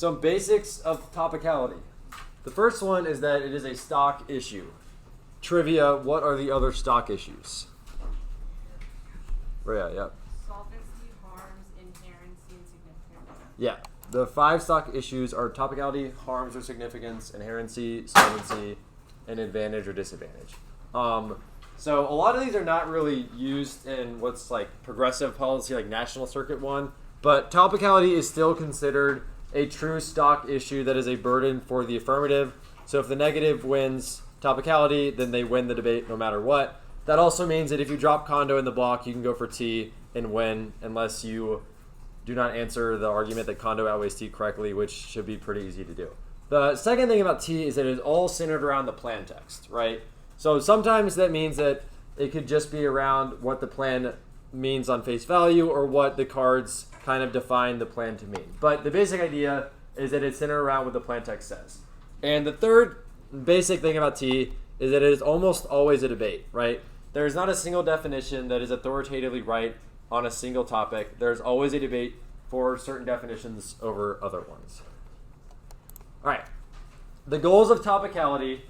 Some basics of topicality. The first one is that it is a stock issue. Trivia, what are the other stock issues? Yeah. Solvency, harms, inherency, and significance. Yeah. The 5 stock issues are topicality, harms or significance, inherency, solvency, and advantage or disadvantage. So a lot of these are not really used in what's like progressive policy, like national circuit one, but topicality is still considered a true stock issue that is a burden for the affirmative. So if the negative wins topicality, then they win the debate no matter what. That also means that if you drop condo in the block, you can go for T and win unless you do not answer the argument that condo outweighs T correctly, which should be pretty easy to do. The second thing about T is that it is all centered around the plan text, right? So sometimes that means that it could just be around what the plan means on face value or what the cards kind of define the plan to mean. But the basic idea is that it's centered around what the plan text says. And the third basic thing about T is that it is almost always a debate, right? There is not a single definition that is authoritatively right on a single topic. There's always a debate for certain definitions over other ones. All right. The goals of topicality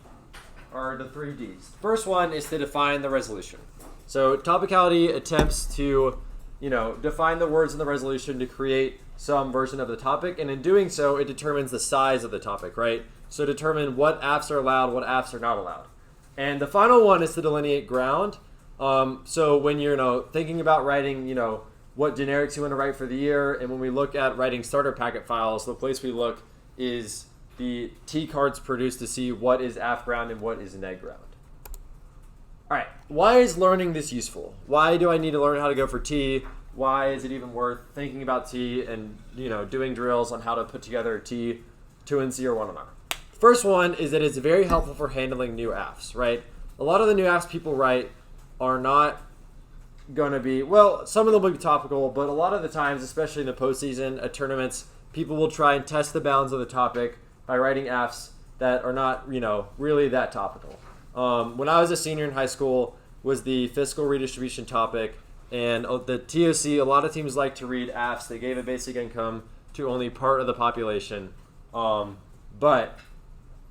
are the 3 Ds. First one is to define the resolution. So topicality attempts to, define the words in the resolution to create some version of the topic, and in doing so, it determines the size of the topic, right? So determine what AFs are allowed, what AFs are not allowed. And the final one is to delineate ground. So when you're thinking about writing, what generics you want to write for the year, and when we look at writing starter packet files, the place we look is the T cards produced to see what is AF ground and what is neg ground. All right, why is learning this useful? Why do I need to learn how to go for T? Why is it even worth thinking about T and doing drills on how to put together a T, 2NC, or 1NR? First one is that it's very helpful for handling new AFs, right? A lot of the new AFs people write are not going to be, some of them will be topical, but a lot of the times, especially in the postseason at tournaments, people will try and test the bounds of the topic by writing AFs that are not, really that topical. When I was a senior in high school was the fiscal redistribution topic, and the TOC, a lot of teams like to read AFs. They gave a basic income to only part of the population. But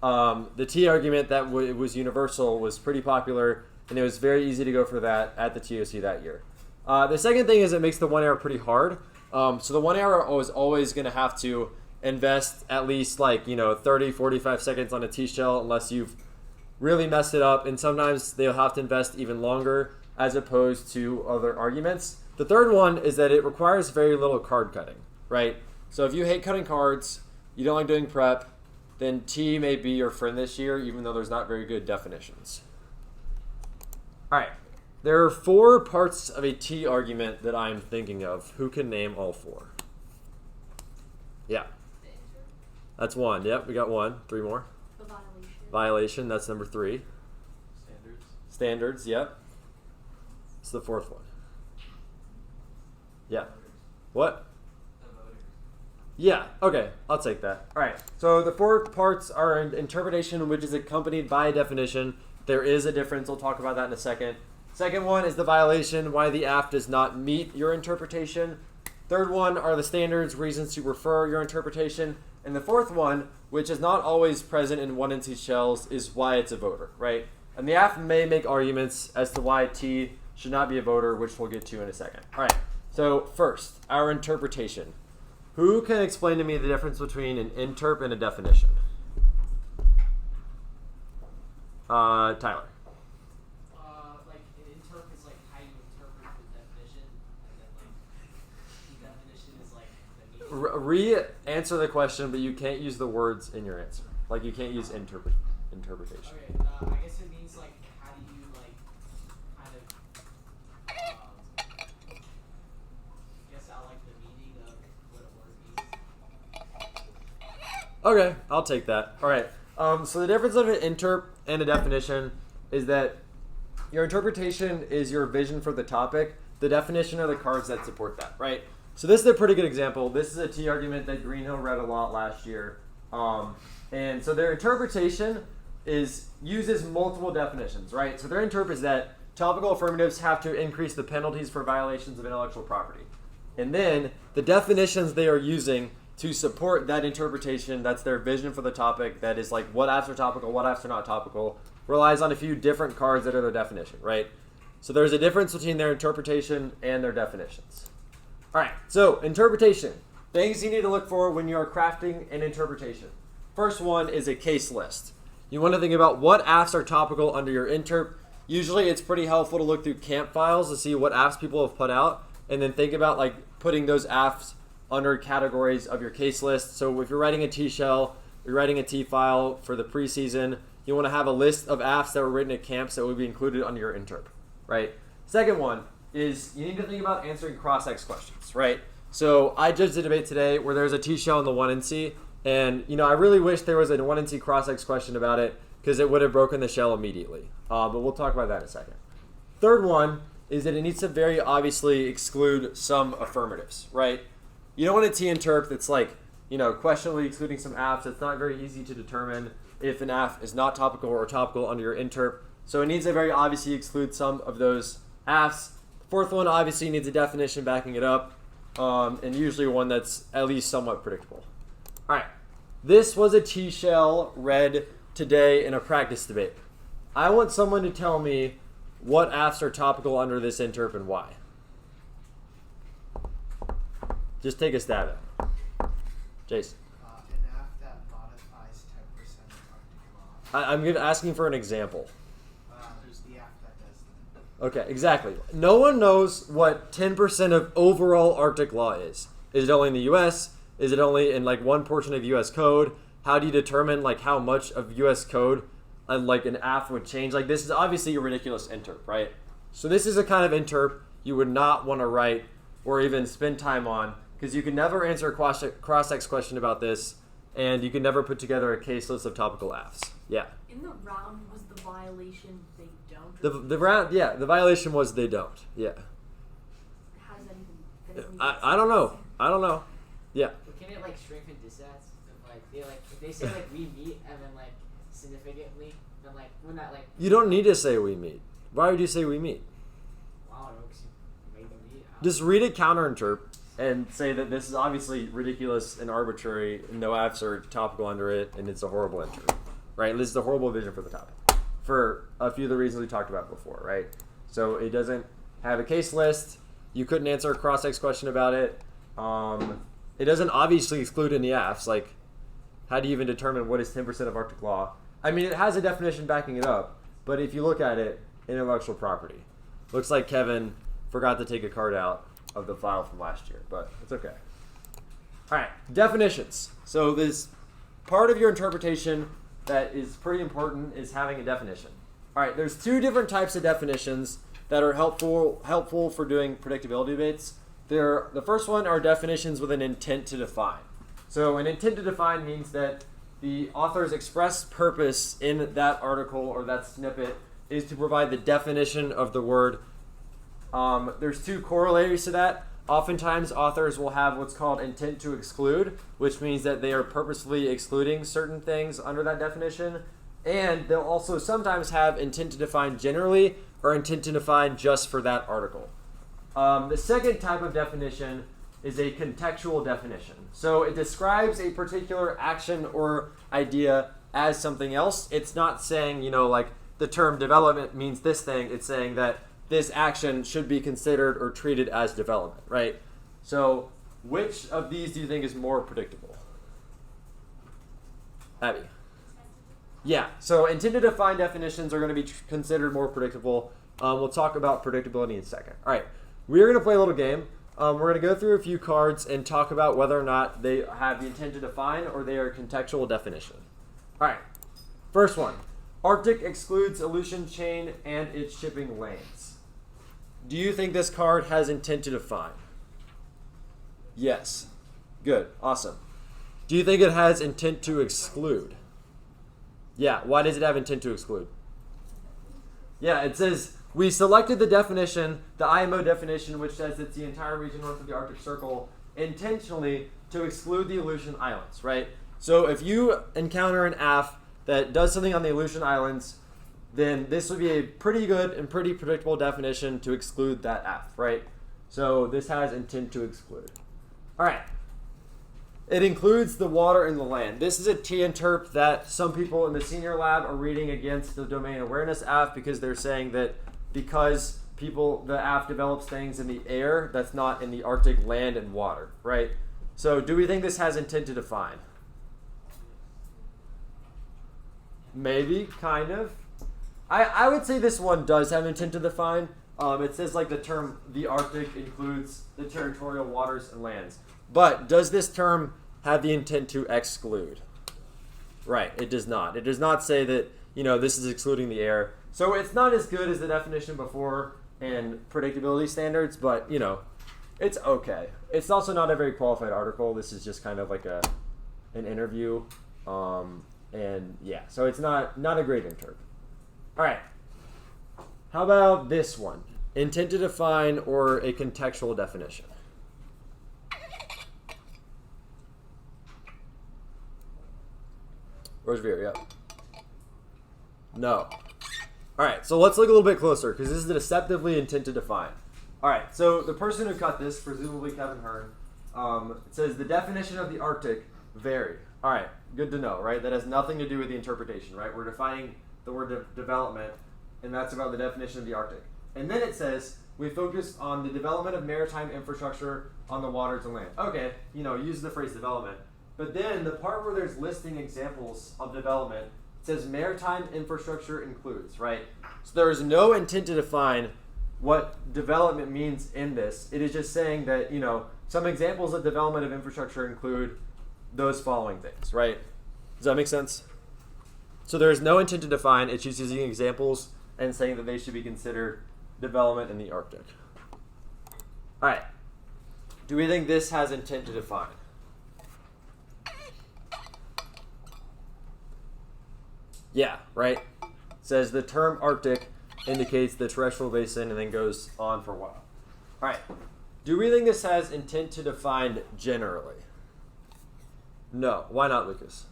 the T argument that was universal was pretty popular, and it was very easy to go for that at the TOC that year. The second thing is it makes the 1 error pretty hard. So the 1 error is always going to have to invest at least 30, 45 seconds on a T shell unless you've really messed it up, and sometimes they'll have to invest even longer as opposed to other arguments. The third one is that it requires very little card cutting, right? So if you hate cutting cards, you don't like doing prep, then T may be your friend this year, even though there's not very good definitions. All right, there are 4 parts of a T argument that I'm thinking of. Who can name all 4? Yeah. That's 1. Yep, we got 1. 3 more. The violation. Violation, that's number 3. Standards, yep. It's the 4th one. Yeah. What? Yeah, okay, I'll take that. All right, so the 4 parts are an interpretation which is accompanied by a definition. There is a difference. We'll talk about that in a second. Second one is the violation, why the AF does not meet your interpretation. Third one are the standards, reasons to refer your interpretation. And the 4th one, which is not always present in 1 and 2 shells, is why it's a voter, right? And the AF may make arguments as to why T should not be a voter, which we'll get to in a second. All right, so first, our interpretation. Who can explain to me the difference between an interp and a definition? Tyler. An interp is how you interpret the definition, and then the definition is the meaning. Re-answer the question, but you can't use the words in your answer. You can't use interpretation. Okay, I guess it means how do you kind of guess out the meaning of what a word means. Okay, I'll take that. All right. So the difference of an interp and a definition is that your interpretation is your vision for the topic. The definition are the cards that support that, right? So this is a pretty good example. This is a T argument that Greenhill read a lot last year. And so their interpretation uses multiple definitions, right? So their interp is that topical affirmatives have to increase the penalties for violations of intellectual property. And then the definitions they are using to support that interpretation, that's their vision for the topic, that is like what apps are topical, what apps are not topical, relies on a few different cards that are their definition, right? So there's a difference between their interpretation and their definitions. All right, so interpretation. Things you need to look for when you're crafting an interpretation. First one is a case list. You want to think about what apps are topical under your interp. Usually it's pretty helpful to look through camp files to see what apps people have put out, and then think about like putting those apps under categories of your case list. So if you're writing a T-shell, you're writing a T-file for the preseason, you want to have a list of apps that were written at camps that would be included under your interp, right? Second one is you need to think about answering cross-ex questions, right? So I judged a debate today where there's a T-shell in the 1NC, and I really wish there was a 1NC cross-ex question about it because it would have broken the shell immediately. But we'll talk about that in a second. Third one is that it needs to very obviously exclude some affirmatives, right? You don't want a T-interp that's like, questionably excluding some apps. It's not very easy to determine if an app is not topical or topical under your interp. So it needs to very obviously exclude some of those apps. Fourth one obviously needs a definition backing it up, and usually one that's at least somewhat predictable. All right, this was a T-shell read today in a practice debate. I want someone to tell me what apps are topical under this interp and why. Just take a stab at it. Jason. An app that modifies 10% of Arctic law. I'm asking for an example. There's the app that does that. Okay, exactly. No one knows what 10% of overall Arctic law is. Is it only in the U.S.? Is it only in like one portion of U.S. code? How do you determine like how much of U.S. code like an app would change? Like this is obviously a ridiculous interp, right? So this is a kind of interp you would not want to write or even spend time on because you can never answer a cross-ex question about this, and you can never put together a case list of topical apps. Yeah. In the round, was the violation they don't? The round, yeah, the violation was they don't. Yeah. How does that even? I don't know. Yeah. But can it like strengthen dissats? If they say like we meet and then like significantly, then like we're not like. You don't need to say we meet. Why would you say we meet? Well, I don't know, 'cause you made them meet. Just read a counterinterp and say that this is obviously ridiculous and arbitrary, and no apps are topical under it, and it's a horrible interp, right? This is a horrible vision for the topic for a few of the reasons we talked about before, right? So it doesn't have a case list. You couldn't answer a cross-ex question about it. It doesn't obviously exclude any apps. Like, how do you even determine what is 10% of Arctic law? I mean, it has a definition backing it up, but if you look at it, intellectual property. Looks like Kevin forgot to take a card out of the file from last year, but it's okay. All right, definitions. So this part of your interpretation that is pretty important is having a definition. All right, there's two different types of definitions that are helpful for doing predictability debates. The first one are definitions with an intent to define. So an intent to define means that the author's express purpose in that article or that snippet is to provide the definition of the word. There's two corollaries to that. Oftentimes, authors will have what's called intent to exclude, which means that they are purposefully excluding certain things under that definition. And they'll also sometimes have intent to define generally or intent to define just for that article. The second type of definition is a contextual definition. So it describes a particular action or idea as something else. It's not saying, like the term development means this thing. It's saying that this action should be considered or treated as development, right? So which of these do you think is more predictable? Abby? Yeah, so intent to define definitions are going to be considered more predictable. We'll talk about predictability in a second. All right, we're going to play a little game. We're going to go through a few cards and talk about whether or not they have the intent to define or they are a contextual definition. All right, first one. Arctic excludes Aleutian chain and its shipping lanes. Do you think this card has intent to define? Yes. Good. Awesome. Do you think it has intent to exclude? Yeah. Why does it have intent to exclude? Yeah, it says we selected the definition, the IMO definition, which says it's the entire region north of the Arctic Circle, intentionally to exclude the Aleutian Islands, right? So if you encounter an AF that does something on the Aleutian Islands, then this would be a pretty good and pretty predictable definition to exclude that AF, right? So this has intent to exclude. All right. It includes the water and the land. This is a T-interp that some people in the senior lab are reading against the domain awareness AF because they're saying that because the AF develops things in the air that's not in the Arctic land and water, right? So do we think this has intent to define? Maybe, kind of. I would say this one does have intent to define. It says like the term the Arctic includes the territorial waters and lands. But does this term have the intent to exclude? Right, it does not. It does not say that, this is excluding the air. So it's not as good as the definition before and predictability standards, but, it's okay. It's also not a very qualified article. This is just kind of like an interview. And yeah, so it's not a great interp. All right. How about this one? Intent to define or a contextual definition. Where's Vera? Yep. No. All right, so let's look a little bit closer because this is the deceptively intent to define. All right, so the person who cut this, presumably Kevin Hearn, it says the definition of the Arctic vary. All right, good to know, right? That has nothing to do with the interpretation, right? We're defining the word development, and that's about the definition of the Arctic. And then it says we focus on the development of maritime infrastructure on the waters and land. Okay, use the phrase development. But then the part where there's listing examples of development, it says maritime infrastructure includes, right? So there is no intent to define what development means in this. It is just saying that, some examples of development of infrastructure include those following things, right? Does that make sense? So there is no intent to define. It's just using examples and saying that they should be considered development in the Arctic. All right. Do we think this has intent to define? Yeah, right? It says the term Arctic indicates the terrestrial basin and then goes on for a while. All right. Do we think this has intent to define generally? No. Why not, Lucas?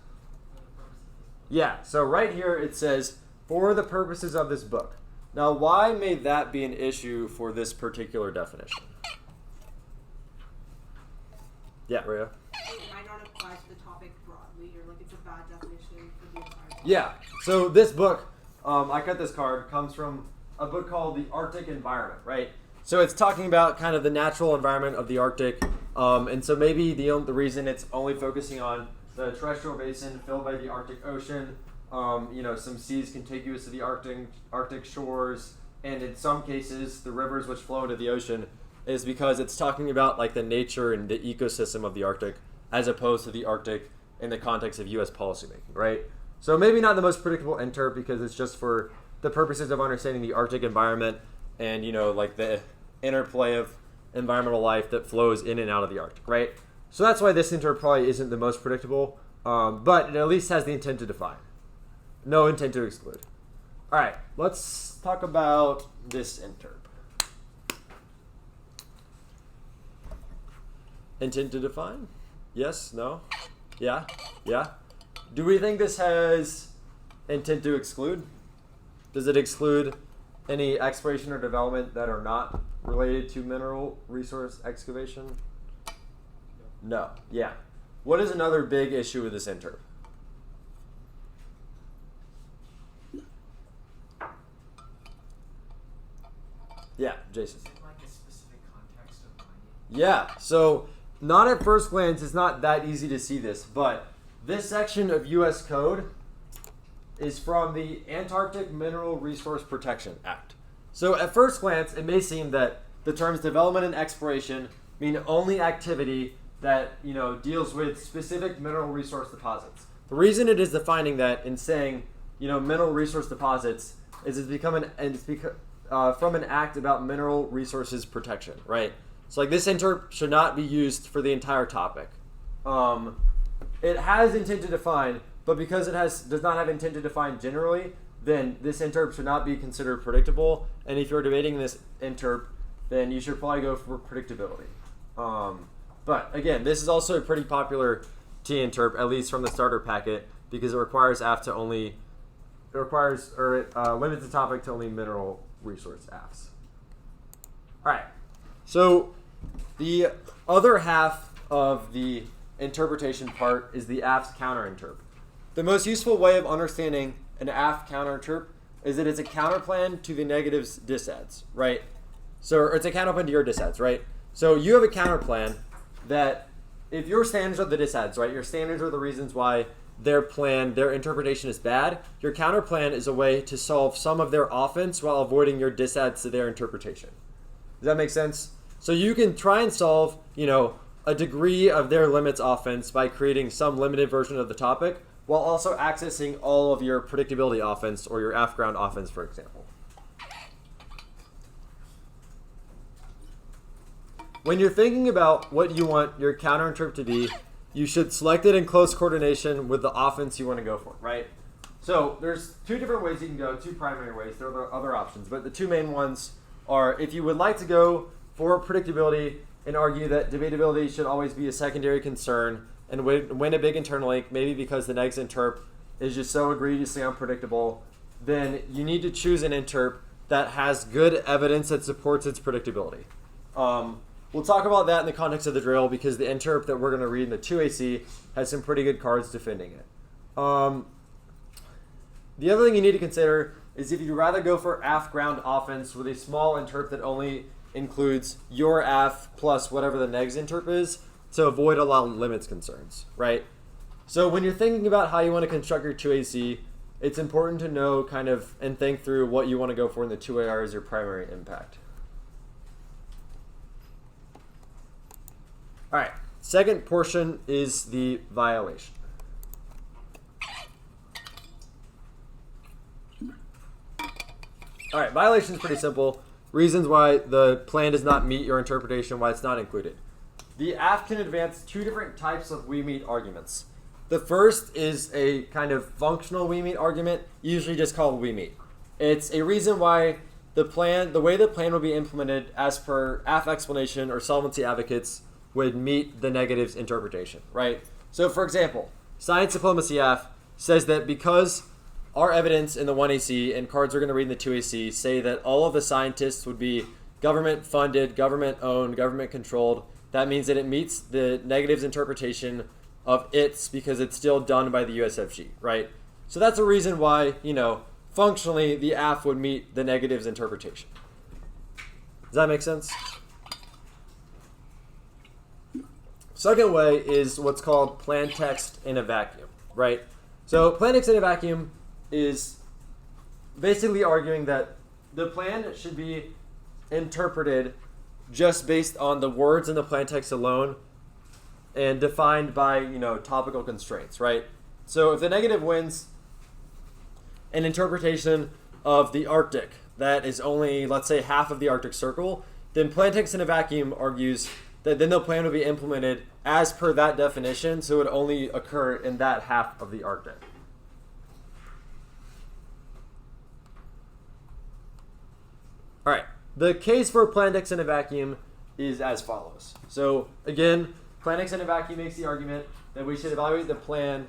Yeah, so right here it says, for the purposes of this book. Now, why may that be an issue for this particular definition? Yeah, Rhea? It might not apply to the topic broadly, or it's a bad definition for the entire topic. Yeah, so this book, I cut this card, comes from a book called The Arctic Environment, right? So it's talking about kind of the natural environment of the Arctic, and so maybe the reason it's only focusing on the terrestrial basin filled by the Arctic Ocean, some seas contiguous to the Arctic shores, and in some cases the rivers which flow into the ocean, is because it's talking about like the nature and the ecosystem of the Arctic as opposed to the Arctic in the context of U.S. policymaking, right? So maybe not the most predictable interp because it's just for the purposes of understanding the Arctic environment and, like the interplay of environmental life that flows in and out of the Arctic, right? So that's why this interp probably isn't the most predictable, but it at least has the intent to define. No intent to exclude. All right, let's talk about this interp. Intent to define? Yes? No? Yeah? Yeah? Do we think this has intent to exclude? Does it exclude any exploration or development that are not related to mineral resource excavation? No. Yeah. What is another big issue with this interp? Yeah, Jason. Is it like a specific context of mining? Yeah, so not at first glance, it's not that easy to see this, but this section of U.S. Code is from the Antarctic Mineral Resource Protection Act. So at first glance, it may seem that the terms development and exploration mean only activity that deals with specific mineral resource deposits. The reason it is defining that and saying mineral resource deposits is from an act about mineral resources protection, right? So like this interp should not be used for the entire topic. It has intent to define, but because it does not have intent to define generally, then this interp should not be considered predictable. And if you're debating this interp, then you should probably go for predictability. But again, this is also a pretty popular T-interp, at least from the starter packet, because it requires limits the topic to only mineral resource AFs. All right. So the other half of the interpretation part is the AF's counterinterp. The most useful way of understanding an AF counterinterp is that it's a counterplan to the negative's disadds, right? So or it's a counterplan to your disadds, right? So you have a counterplan that if your standards are the disadds, right? Your standards are the reasons why their plan, their interpretation is bad. Your counterplan is a way to solve some of their offense while avoiding your disadds to their interpretation. Does that make sense? So you can try and solve, a degree of their limits offense by creating some limited version of the topic while also accessing all of your predictability offense or your AF ground offense, for example. When you're thinking about what you want your counterinterp to be, you should select it in close coordination with the offense you want to go for, right? So there's two different ways you can go, two primary ways. There are other options, but the two main ones are if you would like to go for predictability and argue that debatability should always be a secondary concern and win a big internal link, maybe because the next interp is just so egregiously unpredictable, then you need to choose an interp that has good evidence that supports its predictability. We'll talk about that in the context of the drill because the interp that we're going to read in the 2AC has some pretty good cards defending it. The other thing you need to consider is if you'd rather go for AF ground offense with a small interp that only includes your AF plus whatever the negs interp is to avoid a lot of limits concerns, right? So when you're thinking about how you want to construct your 2AC, it's important to know kind of and think through what you want to go for in the 2AR as your primary impact. All right, second portion is the violation. All right, violation is pretty simple. Reasons why the plan does not meet your interpretation, why it's not included. The AF can advance two different types of we meet arguments. The first is a kind of functional we meet argument, usually just called we meet. It's a reason why the way the plan will be implemented as per AF explanation or solvency advocates would meet the negative's interpretation, right? So for example, science diplomacy AF says that because our evidence in the 1AC and cards we're going to read in the 2AC say that all of the scientists would be government funded, government owned, government controlled, that means that it meets the negative's interpretation of its because it's still done by the USFG, right? So that's a reason why, functionally the AF would meet the negative's interpretation. Does that make sense? Second way is what's called plain text in a vacuum, right? So plain text in a vacuum is basically arguing that the plan should be interpreted just based on the words in the plain text alone and defined by, topical constraints, right? So if the negative wins an interpretation of the Arctic that is only, let's say, half of the Arctic Circle, then plain text in a vacuum argues that then the plan would be implemented as per that definition, so it would only occur in that half of the Arctic. All right, the case for plain text in a vacuum is as follows. So again, plain text in a vacuum makes the argument that we should evaluate the plan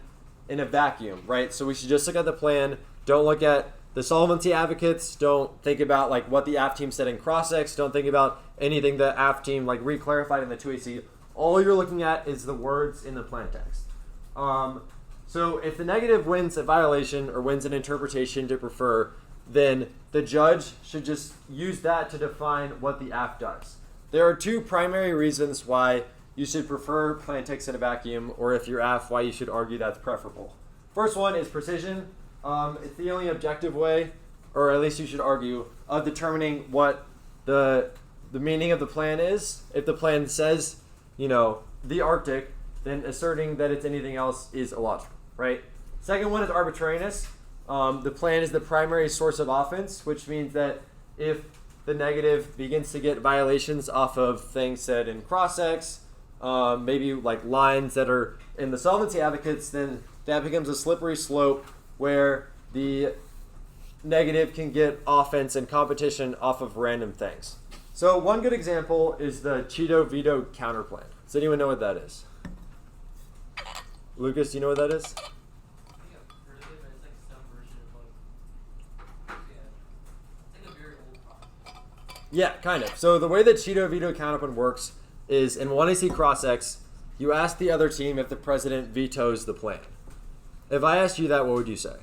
in a vacuum, right? So we should just look at the plan, don't look at the solvency advocates, don't think about like what the AF team said in cross-ex, don't think about anything the AF team like re-clarified in the 2AC. All you're looking at is the words in the plain text. So if the negative wins a violation or wins an interpretation to prefer, then the judge should just use that to define what the AF does. There are two primary reasons why you should prefer plain text in a vacuum, or if you're AF, why you should argue that's preferable. First one is precision. It's the only objective way, or at least you should argue, of determining what the meaning of the plan is. If the plan says, the Arctic, then asserting that it's anything else is illogical, right? Second one is arbitrariness. The plan is the primary source of offense, which means that if the negative begins to get violations off of things said in cross-ex, maybe like lines that are in the solvency advocates, then that becomes a slippery slope where the negative can get offense and competition off of random things. So one good example is the Cheeto veto counterplan. Does anyone know what that is? Lucas, do you know what that is? I think I've heard of it, but it's like some version of it's like a very old process. Yeah, kind of. So the way that Cheeto veto counterplan works is in 1AC cross-ex, you ask the other team if the president vetoes the plan. If I asked you that, what would you say?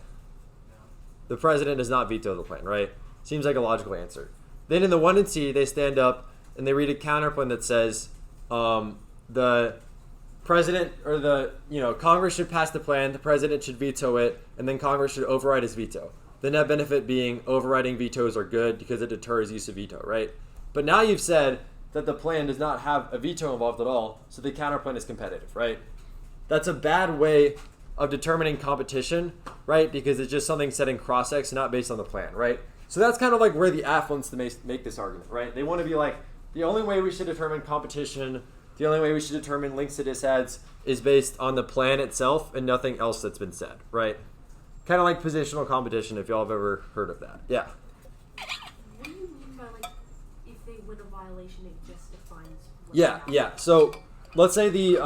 The president does not veto the plan, right? Seems like a logical answer. Then in the 1 and C, they stand up and they read a counterpoint that says the president or Congress should pass the plan, the president should veto it, and then Congress should override his veto. The net benefit being overriding vetoes are good because it deters use of veto, right? But now you've said that the plan does not have a veto involved at all, so the counterpoint is competitive, right? That's a bad way of determining competition, right? Because it's just something set in cross-X, not based on the plan, right? So that's kind of like where the AF wants to make this argument, right? They want to be like, the only way we should determine competition, the only way we should determine links to disads is based on the plan itself and nothing else that's been said, right? Kind of like positional competition, if y'all have ever heard of that. Yeah. What do you mean by, like, if they win a violation, it just defines what Yeah, they yeah. So let's say the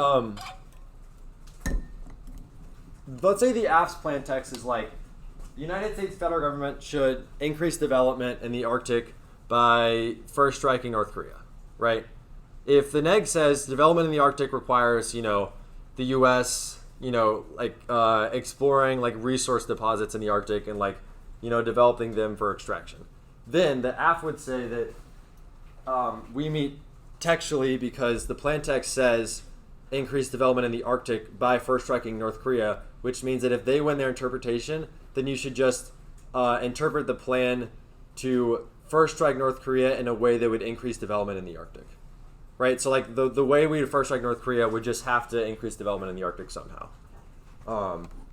AF's plan text is like, the United States federal government should increase development in the Arctic by first striking North Korea, right? If the neg says development in the Arctic requires, the U.S., exploring like resource deposits in the Arctic and developing them for extraction, then the AF would say that we meet textually because the plan text says increase development in the Arctic by first striking North Korea, which means that if they win their interpretation, then you should just interpret the plan to first strike North Korea in a way that would increase development in the Arctic. Right? So like the way we would first strike North Korea would just have to increase development in the Arctic somehow.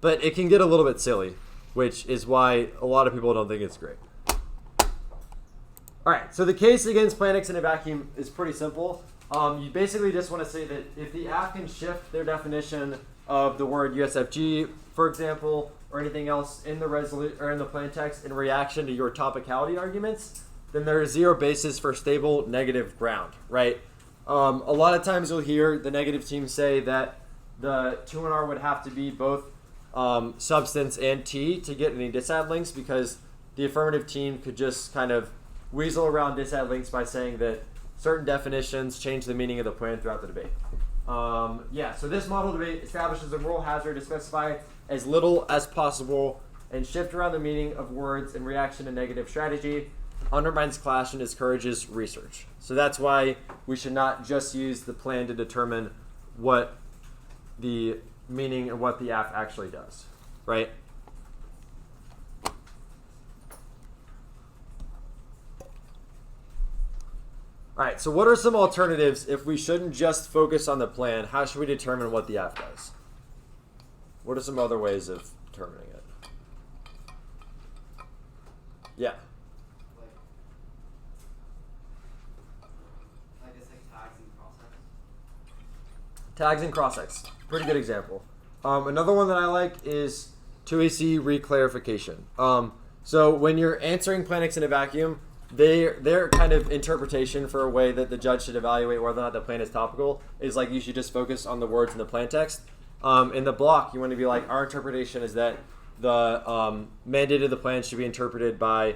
But it can get a little bit silly, which is why a lot of people don't think it's great. All right, so the case against plan X in a vacuum is pretty simple. You basically just want to say that if the AF can shift their definition of the word USFG, for example, or anything else in the in the plain text in reaction to your topicality arguments, then there is zero basis for stable negative ground, right? A lot of times you'll hear the negative team say that the 2NR would have to be both substance and T to get any disad links because the affirmative team could just kind of weasel around disad links by saying that certain definitions change the meaning of the plan throughout the debate. So this model debate establishes a moral hazard to specify as little as possible and shift around the meaning of words in reaction to negative strategy, undermines clash and discourages research. So that's why we should not just use the plan to determine what the meaning and what the AF actually does, right? All right, so what are some alternatives if we shouldn't just focus on the plan? How should we determine what the AF does? What are some other ways of determining it? Yeah. Tags and cross-X. Pretty good example. Another one that I like is 2AC reclarification. So when you're answering plan X in a vacuum, their kind of interpretation for a way that the judge should evaluate whether or not the plan is topical is like you should just focus on the words in the plan text. In the block, you want to be like, our interpretation is that the mandate of the plan should be interpreted by,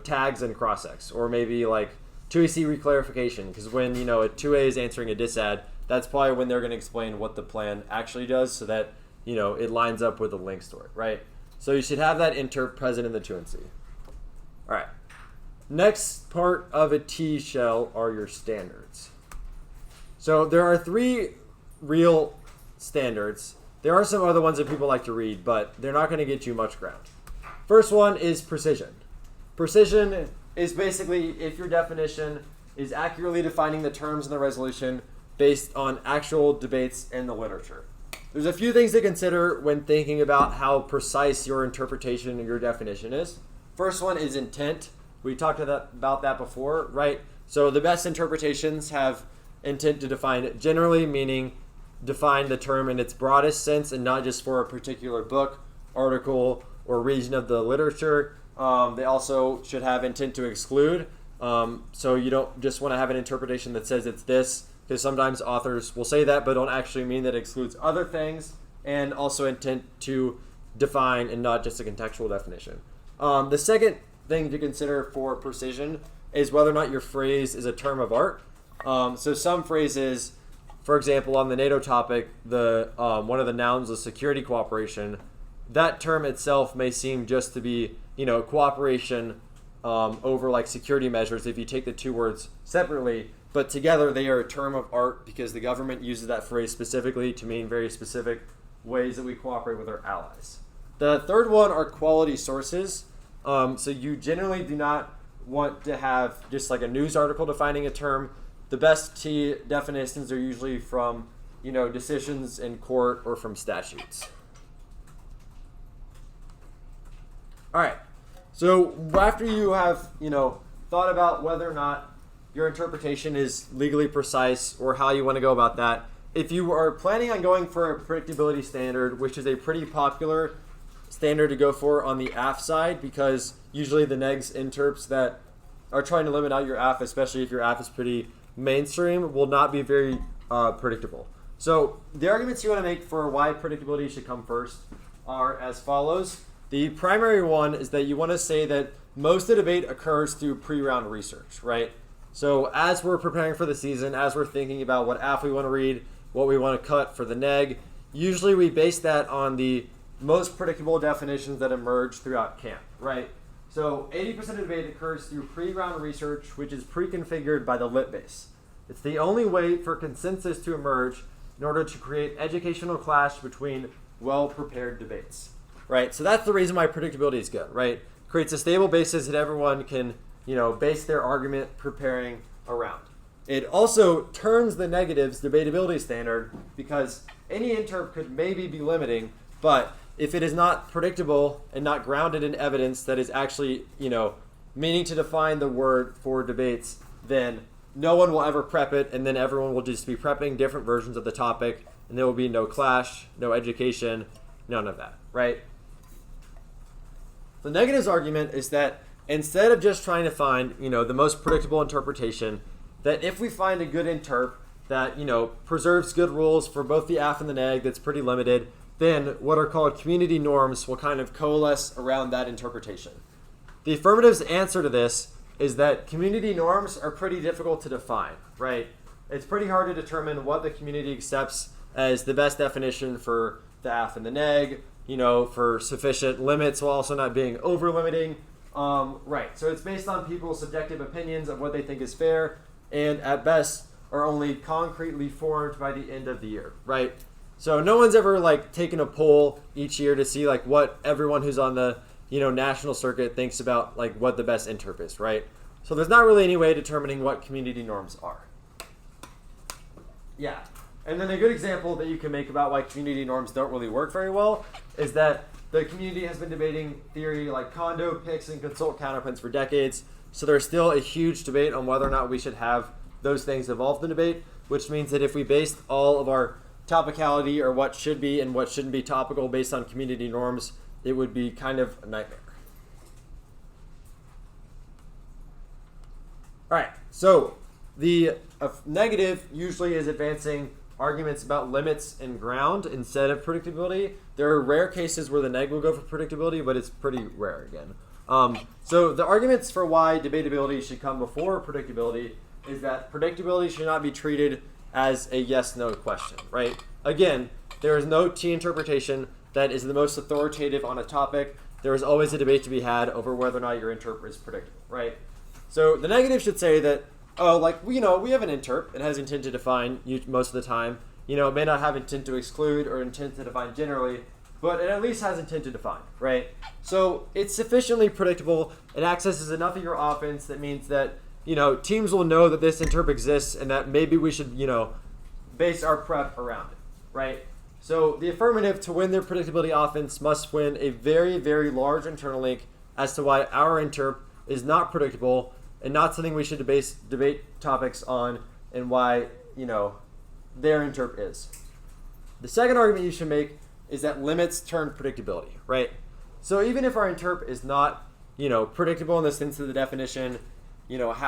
tags and cross-X, or maybe like 2AC reclarification, because when, a 2A is answering a disad, that's probably when they're going to explain what the plan actually does so that, it lines up with the links to it, right? So you should have that interp present in the 2 and C. All right. Next part of a T shell are your standards. So there are 3 real standards. There are some other ones that people like to read, but they're not going to get you much ground. First one is precision. Precision is basically if your definition is accurately defining the terms in the resolution based on actual debates in the literature. There's a few things to consider when thinking about how precise your interpretation of your definition is. First one is intent. We talked about that before, right? So the best interpretations have intent to define generally, meaning define the term in its broadest sense and not just for a particular book, article, or region of the literature. They also should have intent to exclude. So you don't just want to have an interpretation that says it's this, because sometimes authors will say that but don't actually mean that it excludes other things, and also intent to define and not just a contextual definition. The second thing to consider for precision is whether or not your phrase is a term of art. So some phrases for example, on the NATO topic, the one of the nouns is security cooperation. That term itself may seem just to be, cooperation over like security measures if you take the two words separately, but together they are a term of art because the government uses that phrase specifically to mean very specific ways that we cooperate with our allies. The third one are quality sources. So you generally do not want to have just like a news article defining a term. The best definitions are usually from, decisions in court or from statutes. All right. So after you have, thought about whether or not your interpretation is legally precise or how you want to go about that, if you are planning on going for a predictability standard, which is a pretty popular standard to go for on the AF side, because usually the negs interps that are trying to limit out your AF, especially if your AF is pretty mainstream, will not be very predictable. So the arguments you want to make for why predictability should come first are as follows. The primary one is that you want to say that most of the debate occurs through pre-round research, right? So as we're preparing for the season, as we're thinking about what AF we want to read, what we want to cut for the neg, usually we base that on the most predictable definitions that emerge throughout camp, right? So 80% of the debate occurs through pre-round research, which is pre-configured by the lit base. It's the only way for consensus to emerge in order to create educational clash between well-prepared debates, right? So that's the reason why predictability is good, right? Creates a stable basis that everyone can, base their argument preparing around. It also turns the negatives debatability standard because any interp could maybe be limiting, but if it is not predictable and not grounded in evidence that is actually, meaning to define the word for debates, then no one will ever prep it, and then everyone will just be prepping different versions of the topic, and there will be no clash, no education, none of that, right? The negatives argument is that instead of just trying to find, the most predictable interpretation, that if we find a good interp that, preserves good rules for both the AF and the neg that's pretty limited, then what are called community norms will kind of coalesce around that interpretation. The affirmative's answer to this is that community norms are pretty difficult to define, right? It's pretty hard to determine what the community accepts as the best definition for the AF and the neg, for sufficient limits while also not being over-limiting. Right, so it's based on people's subjective opinions of what they think is fair, and at best are only concretely formed by the end of the year, right? So no one's ever taken a poll each year to see what everyone who's on the national circuit thinks about what the best interp is, right? So there's not really any way of determining what community norms are. Yeah, and then a good example that you can make about why community norms don't really work very well is that the community has been debating theory like condo picks and consult counterpoints for decades. So there's still a huge debate on whether or not we should have those things involved in debate, which means that if we based all of our topicality or what should be and what shouldn't be topical based on community norms, it would be kind of a nightmare. All right, so the negative usually is advancing arguments about limits and ground instead of predictability. There are rare cases where the neg will go for predictability, but it's pretty rare again. So the arguments for why debatability should come before predictability is that predictability should not be treated as a yes-no question, right? Again, there is no T interpretation that is the most authoritative on a topic. There is always a debate to be had over whether or not your interp is predictable, right? So the negative should say that, we have an interp. It has intent to define most of the time. It may not have intent to exclude or intent to define generally, but it at least has intent to define, right? So it's sufficiently predictable. It accesses enough of your offense that means that, teams will know that this interp exists and that maybe we should, base our prep around it, right? So the affirmative to win their predictability offense must win a very, very large internal link as to why our interp is not predictable and not something we should debate topics on, and why, their interp is. The second argument you should make is that limits turn predictability, right? So even if our interp is not, predictable in the sense of the definition,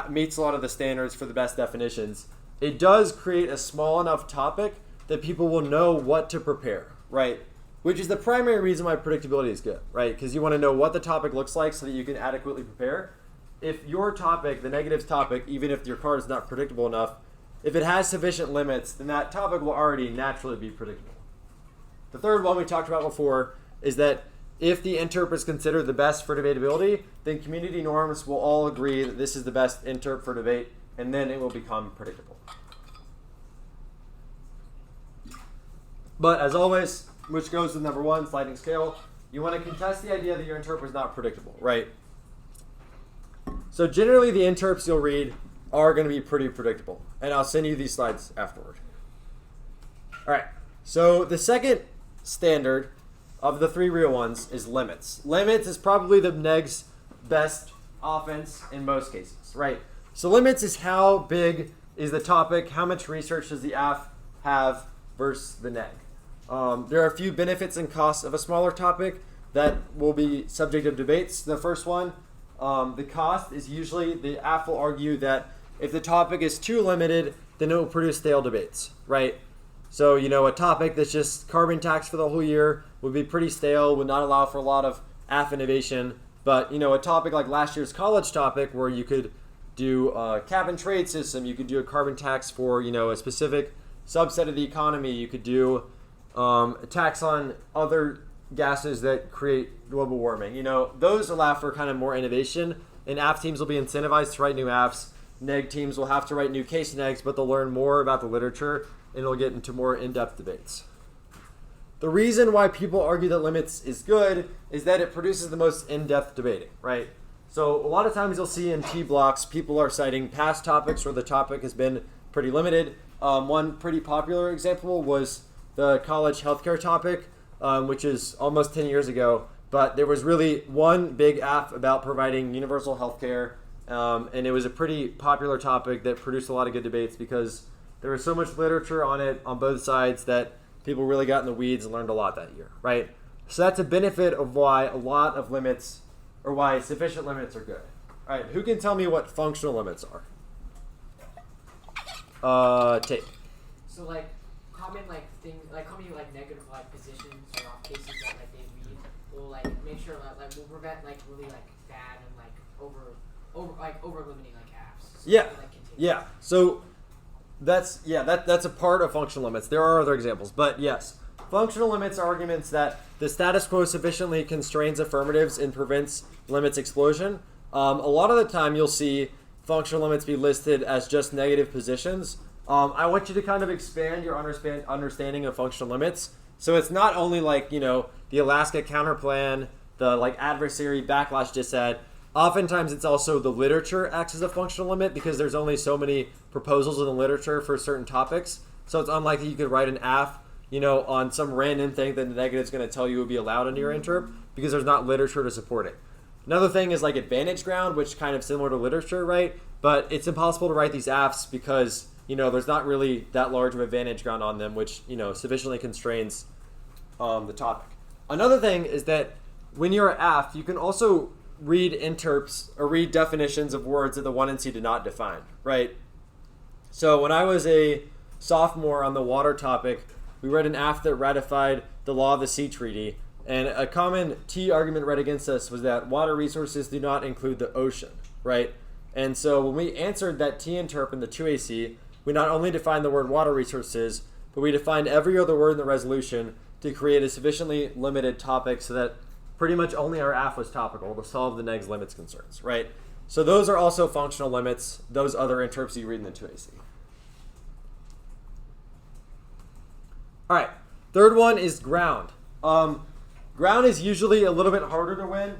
meets a lot of the standards for the best definitions, it does create a small enough topic that people will know what to prepare, right? Which is the primary reason why predictability is good, right? Because you want to know what the topic looks like so that you can adequately prepare. If your topic, the negatives topic, even if your card is not predictable enough, if it has sufficient limits, then that topic will already naturally be predictable. The third one we talked about before is that if the interp is considered the best for debatability, then community norms will all agree that this is the best interp for debate, and then it will become predictable. But as always, which goes to number one, sliding scale, you want to contest the idea that your interp is not predictable, right? So generally the interps you'll read are going to be pretty predictable, and I'll send you these slides afterward. All right, so the second standard of the three real ones is limits. Limits is probably the neg's best offense in most cases, right? So limits is how big is the topic, how much research does the AF have versus the neg. There are a few benefits and costs of a smaller topic that will be subject of debates. The first one, the cost is usually the AF will argue that if the topic is too limited, then it will produce stale debates, right? So, a topic that's just carbon tax for the whole year would be pretty stale, would not allow for a lot of AF innovation. But, a topic like last year's college topic where you could do a cap and trade system, you could do a carbon tax for, a specific subset of the economy, you could do a tax on other gases that create global warming. Those allow for kind of more innovation, and AF teams will be incentivized to write new AFs. Neg teams will have to write new case negs, but they'll learn more about the literature, and it'll get into more in-depth debates. The reason why people argue that limits is good is that it produces the most in-depth debating, right? So a lot of times you'll see in T blocks, people are citing past topics where the topic has been pretty limited. One pretty popular example was the college healthcare topic, which is almost 10 years ago. But there was really one big AF about providing universal healthcare, and it was a pretty popular topic that produced a lot of good debates because there was so much literature on it on both sides that people really got in the weeds and learned a lot that year, right? So that's a benefit of why a lot of limits, or why sufficient limits are good. All right, who can tell me what functional limits are? Tate. So common negative positions or off cases that they read will make sure that will prevent really bad and over limiting apps. So Yeah. Yeah. So that's a part of functional limits. There are other examples, but yes, functional limits are arguments that the status quo sufficiently constrains affirmatives and prevents limits explosion. A lot of the time you'll see functional limits be listed as just negative positions. I want you to kind of expand your understanding of functional limits. So it's not only the Alaska counterplan, the adversary backlash dissent. Oftentimes it's also the literature acts as a functional limit because there's only so many proposals in the literature for certain topics. So it's unlikely you could write an AF, on some random thing that the negative is going to tell you would be allowed under your interp because there's not literature to support it. Another thing is advantage ground, which kind of similar to literature, right? But it's impossible to write these AFs because, there's not really that large of advantage ground on them, which, sufficiently constrains the topic. Another thing is that when you're an AF, you can also read interps or read definitions of words that the 1 and C did not define, right? So when I was a sophomore on the water topic, we read an AF that ratified the Law of the Sea Treaty, and a common T argument read against us was that water resources do not include the ocean, right? And so when we answered that T interp in the 2AC, we not only defined the word water resources, but we defined every other word in the resolution to create a sufficiently limited topic so that pretty much only our AF was topical to solve the neg's limits concerns, right? So those are also functional limits, those other interps you read in the 2AC. All right, third one is ground. Ground is usually a little bit harder to win,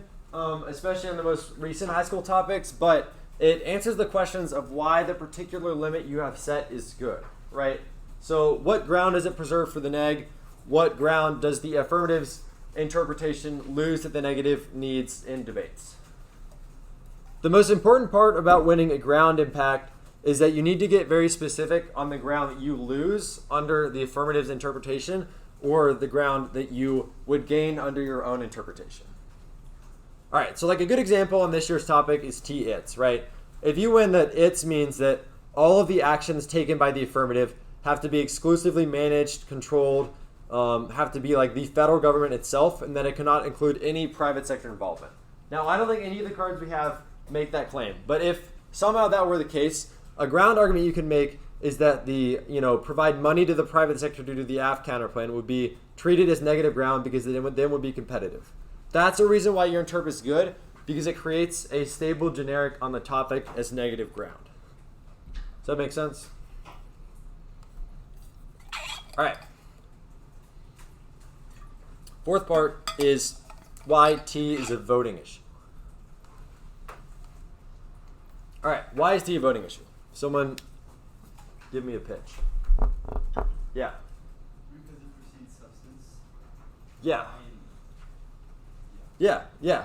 especially on the most recent high school topics, but it answers the questions of why the particular limit you have set is good, right? So what ground does it preserve for the neg? What ground does the affirmative's interpretation lose that the negative needs in debates? The most important part about winning a ground impact is that you need to get very specific on the ground that you lose under the affirmative's interpretation or the ground that you would gain under your own interpretation. All right, so a good example on this year's topic is T-its, right? If you win that its means that all of the actions taken by the affirmative have to be exclusively managed, controlled, have to be the federal government itself, and that it cannot include any private sector involvement. Now, I don't think any of the cards we have make that claim, but if somehow that were the case, a ground argument you can make is that the, provide money to the private sector due to the aft counterplan would be treated as negative ground because it would be competitive. That's a reason why your interp is good, because it creates a stable generic on the topic as negative ground. Does that make sense? All right. Fourth part is why T is a voting issue. All right, why is T a voting issue? Someone give me a pitch. Yeah. Because it precedes substance. Yeah. Yeah.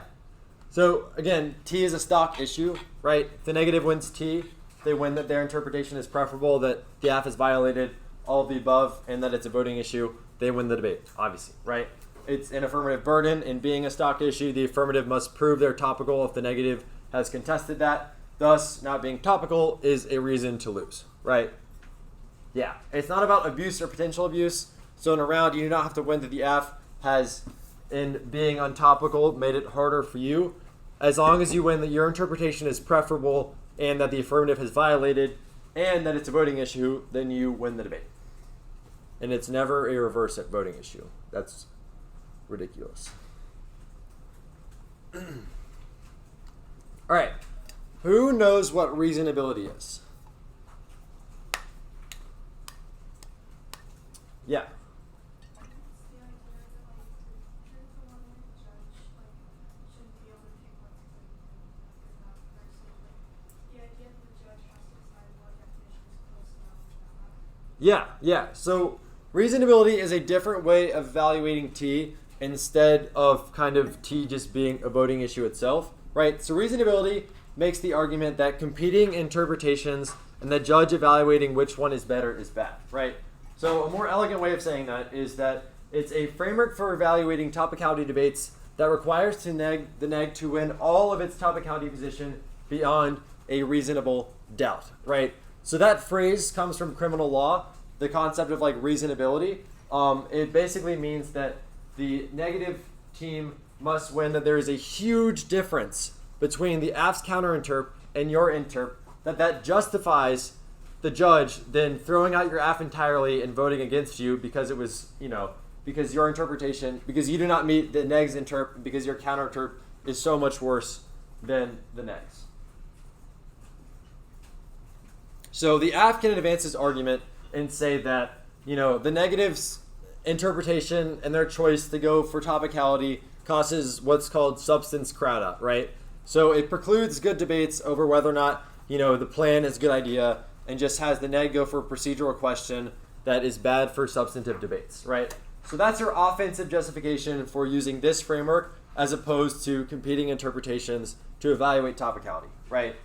So again, T is a stock issue, right? If the negative wins T, they win that their interpretation is preferable, that the AF is violated, all of the above, and that it's a voting issue. They win the debate, obviously, right? It's an affirmative burden. In being a stock issue, the affirmative must prove they're topical if the negative has contested that. Thus, not being topical is a reason to lose, right? Yeah, it's not about abuse or potential abuse. So in a round, you do not have to win that the AF has, in being untopical, made it harder for you. As long as you win that your interpretation is preferable and that the affirmative has violated and that it's a voting issue, then you win the debate. And it's never a reverse voting issue. That's ridiculous. All right. Who knows what reasonability is? Yeah. Yeah. So reasonability is a different way of evaluating T instead of kind of T just being a voting issue itself, right? So reasonability makes the argument that competing interpretations and the judge evaluating which one is better is bad, right? So a more elegant way of saying that is that it's a framework for evaluating topicality debates that requires the neg to win all of its topicality position beyond a reasonable doubt, right? So that phrase comes from criminal law, the concept of like reasonability. It basically means that the negative team must win that there is a huge difference between the AF's counterinterp and your interp, that justifies the judge then throwing out your AF entirely and voting against you because it was, because your interpretation, because you do not meet the neg's interp, because your counterinterp is so much worse than the neg's. So the AF can advance his argument and say that, the negative's interpretation and their choice to go for topicality causes what's called substance crowd out, right? So it precludes good debates over whether or not, the plan is a good idea and just has the neg go for a procedural question that is bad for substantive debates, right? So that's your offensive justification for using this framework as opposed to competing interpretations to evaluate topicality, right?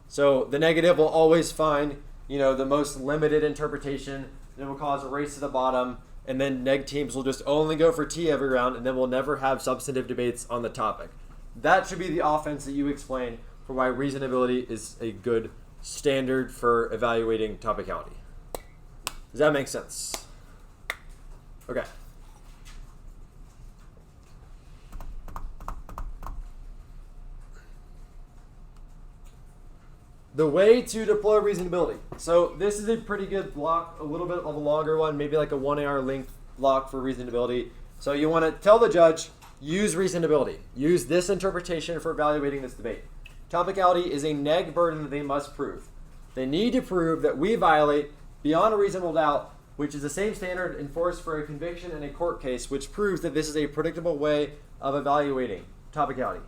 So the negative will always find, the most limited interpretation that will cause a race to the bottom, and then neg teams will just only go for T every round, and then we'll never have substantive debates on the topic. That should be the offense that you explain for why reasonability is a good standard for evaluating topicality. Does that make sense? Okay. The way to deploy reasonability. So this is a pretty good block, a little bit of a longer one, maybe like a 1 AR length block for reasonability. So you want to tell the judge, use reasonability. Use this interpretation for evaluating this debate. Topicality is a neg burden that they must prove. They need to prove that we violate beyond a reasonable doubt, which is the same standard enforced for a conviction in a court case, which proves that this is a predictable way of evaluating topicality.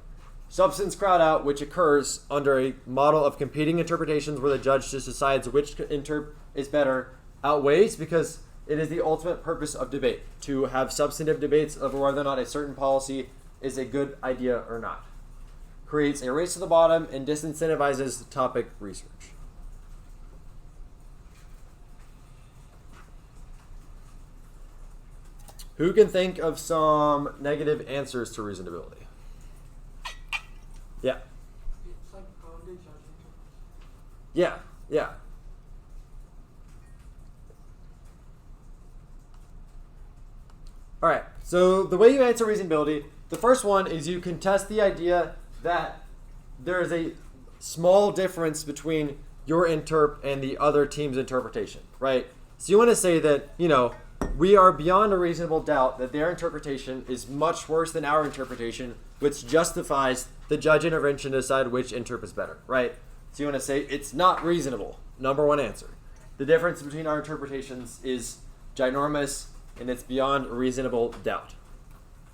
Substance crowd out, which occurs under a model of competing interpretations where the judge just decides which interp is better, outweighs because it is the ultimate purpose of debate, to have substantive debates over whether or not a certain policy is a good idea or not. Creates a race to the bottom and disincentivizes topic research. Who can think of some negative answers to reasonability? Yeah. It's like boundary judgment. Yeah. All right, so the way you answer reasonability, the first one is you contest the idea that there is a small difference between your interp and the other team's interpretation, right? So you want to say that, we are beyond a reasonable doubt that their interpretation is much worse than our interpretation, which justifies the judge intervention to decide which interp is better, right? So you want to say it's not reasonable. Number one answer. The difference between our interpretations is ginormous, and it's beyond a reasonable doubt.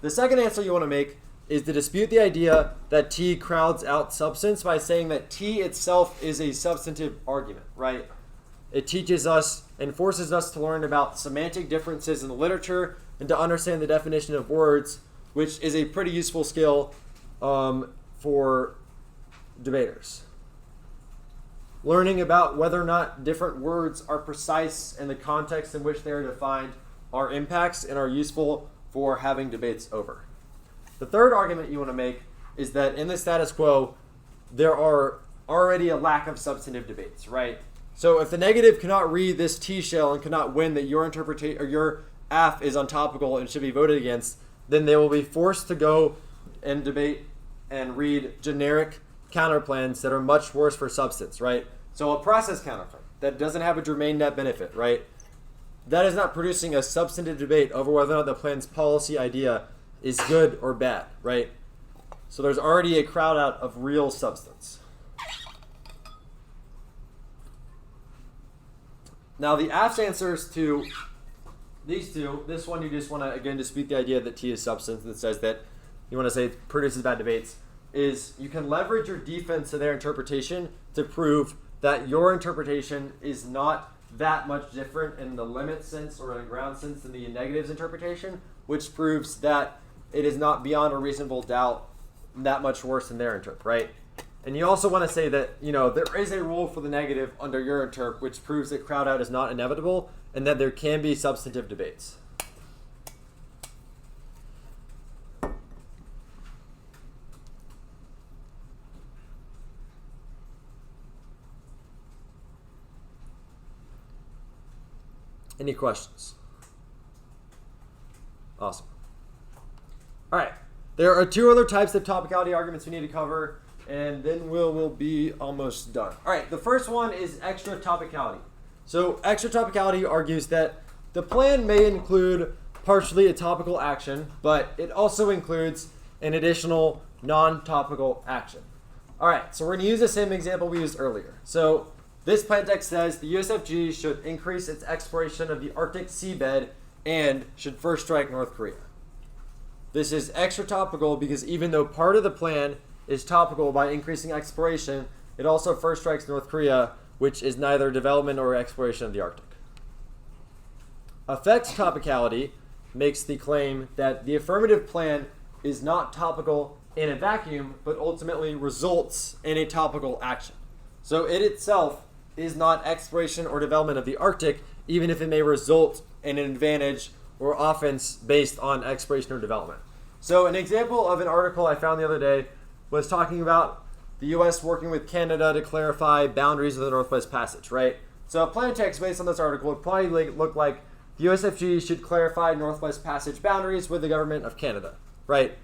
The second answer you want to make is to dispute the idea that T crowds out substance by saying that T itself is a substantive argument, right? It teaches us and forces us to learn about semantic differences in the literature and to understand the definition of words, which is a pretty useful skill for debaters. Learning about whether or not different words are precise and the context in which they are defined are impacts and are useful for having debates over. The third argument you want to make is that in the status quo, there are already a lack of substantive debates, right? So if the negative cannot read this T shell and cannot win that your interpretation or your AF is untopical and should be voted against, then they will be forced to go and debate and read generic counterplans that are much worse for substance, right? So a process counterplan that doesn't have a germane net benefit, right? That is not producing a substantive debate over whether or not the plan's policy idea is good or bad, right? So there's already a crowd out of real substance. Now the AF's answers to these two, this one you just want to again dispute the idea that T is substance that says that you want to say it produces bad debates, is you can leverage your defense to their interpretation to prove that your interpretation is not that much different in the limit sense or in the ground sense than the negatives interpretation, which proves that it is not beyond a reasonable doubt that much worse than their interp, right? And you also want to say that, there is a rule for the negative under your interp, which proves that crowd out is not inevitable and that there can be substantive debates. Any questions? Awesome. All right. There are two other types of topicality arguments we need to cover, and then we'll be almost done. All right. The first one is extra topicality. So extra topicality argues that the plan may include partially a topical action, but it also includes an additional non-topical action. All right. So we're going to use the same example we used earlier. So this plan text says the USFG should increase its exploration of the Arctic seabed and should first strike North Korea. This is extra topical because even though part of the plan is topical by increasing exploration, it also first strikes North Korea, which is neither development or exploration of the Arctic. Affects topicality makes the claim that the affirmative plan is not topical in a vacuum, but ultimately results in a topical action. So it itself is not exploration or development of the Arctic, even if it may result in an advantage or offense based on exploration or development. So an example of an article I found the other day was talking about the U.S. working with Canada to clarify boundaries of the Northwest Passage, right? So a plan text based on this article would probably look like the USFG should clarify Northwest Passage boundaries with the government of Canada, right?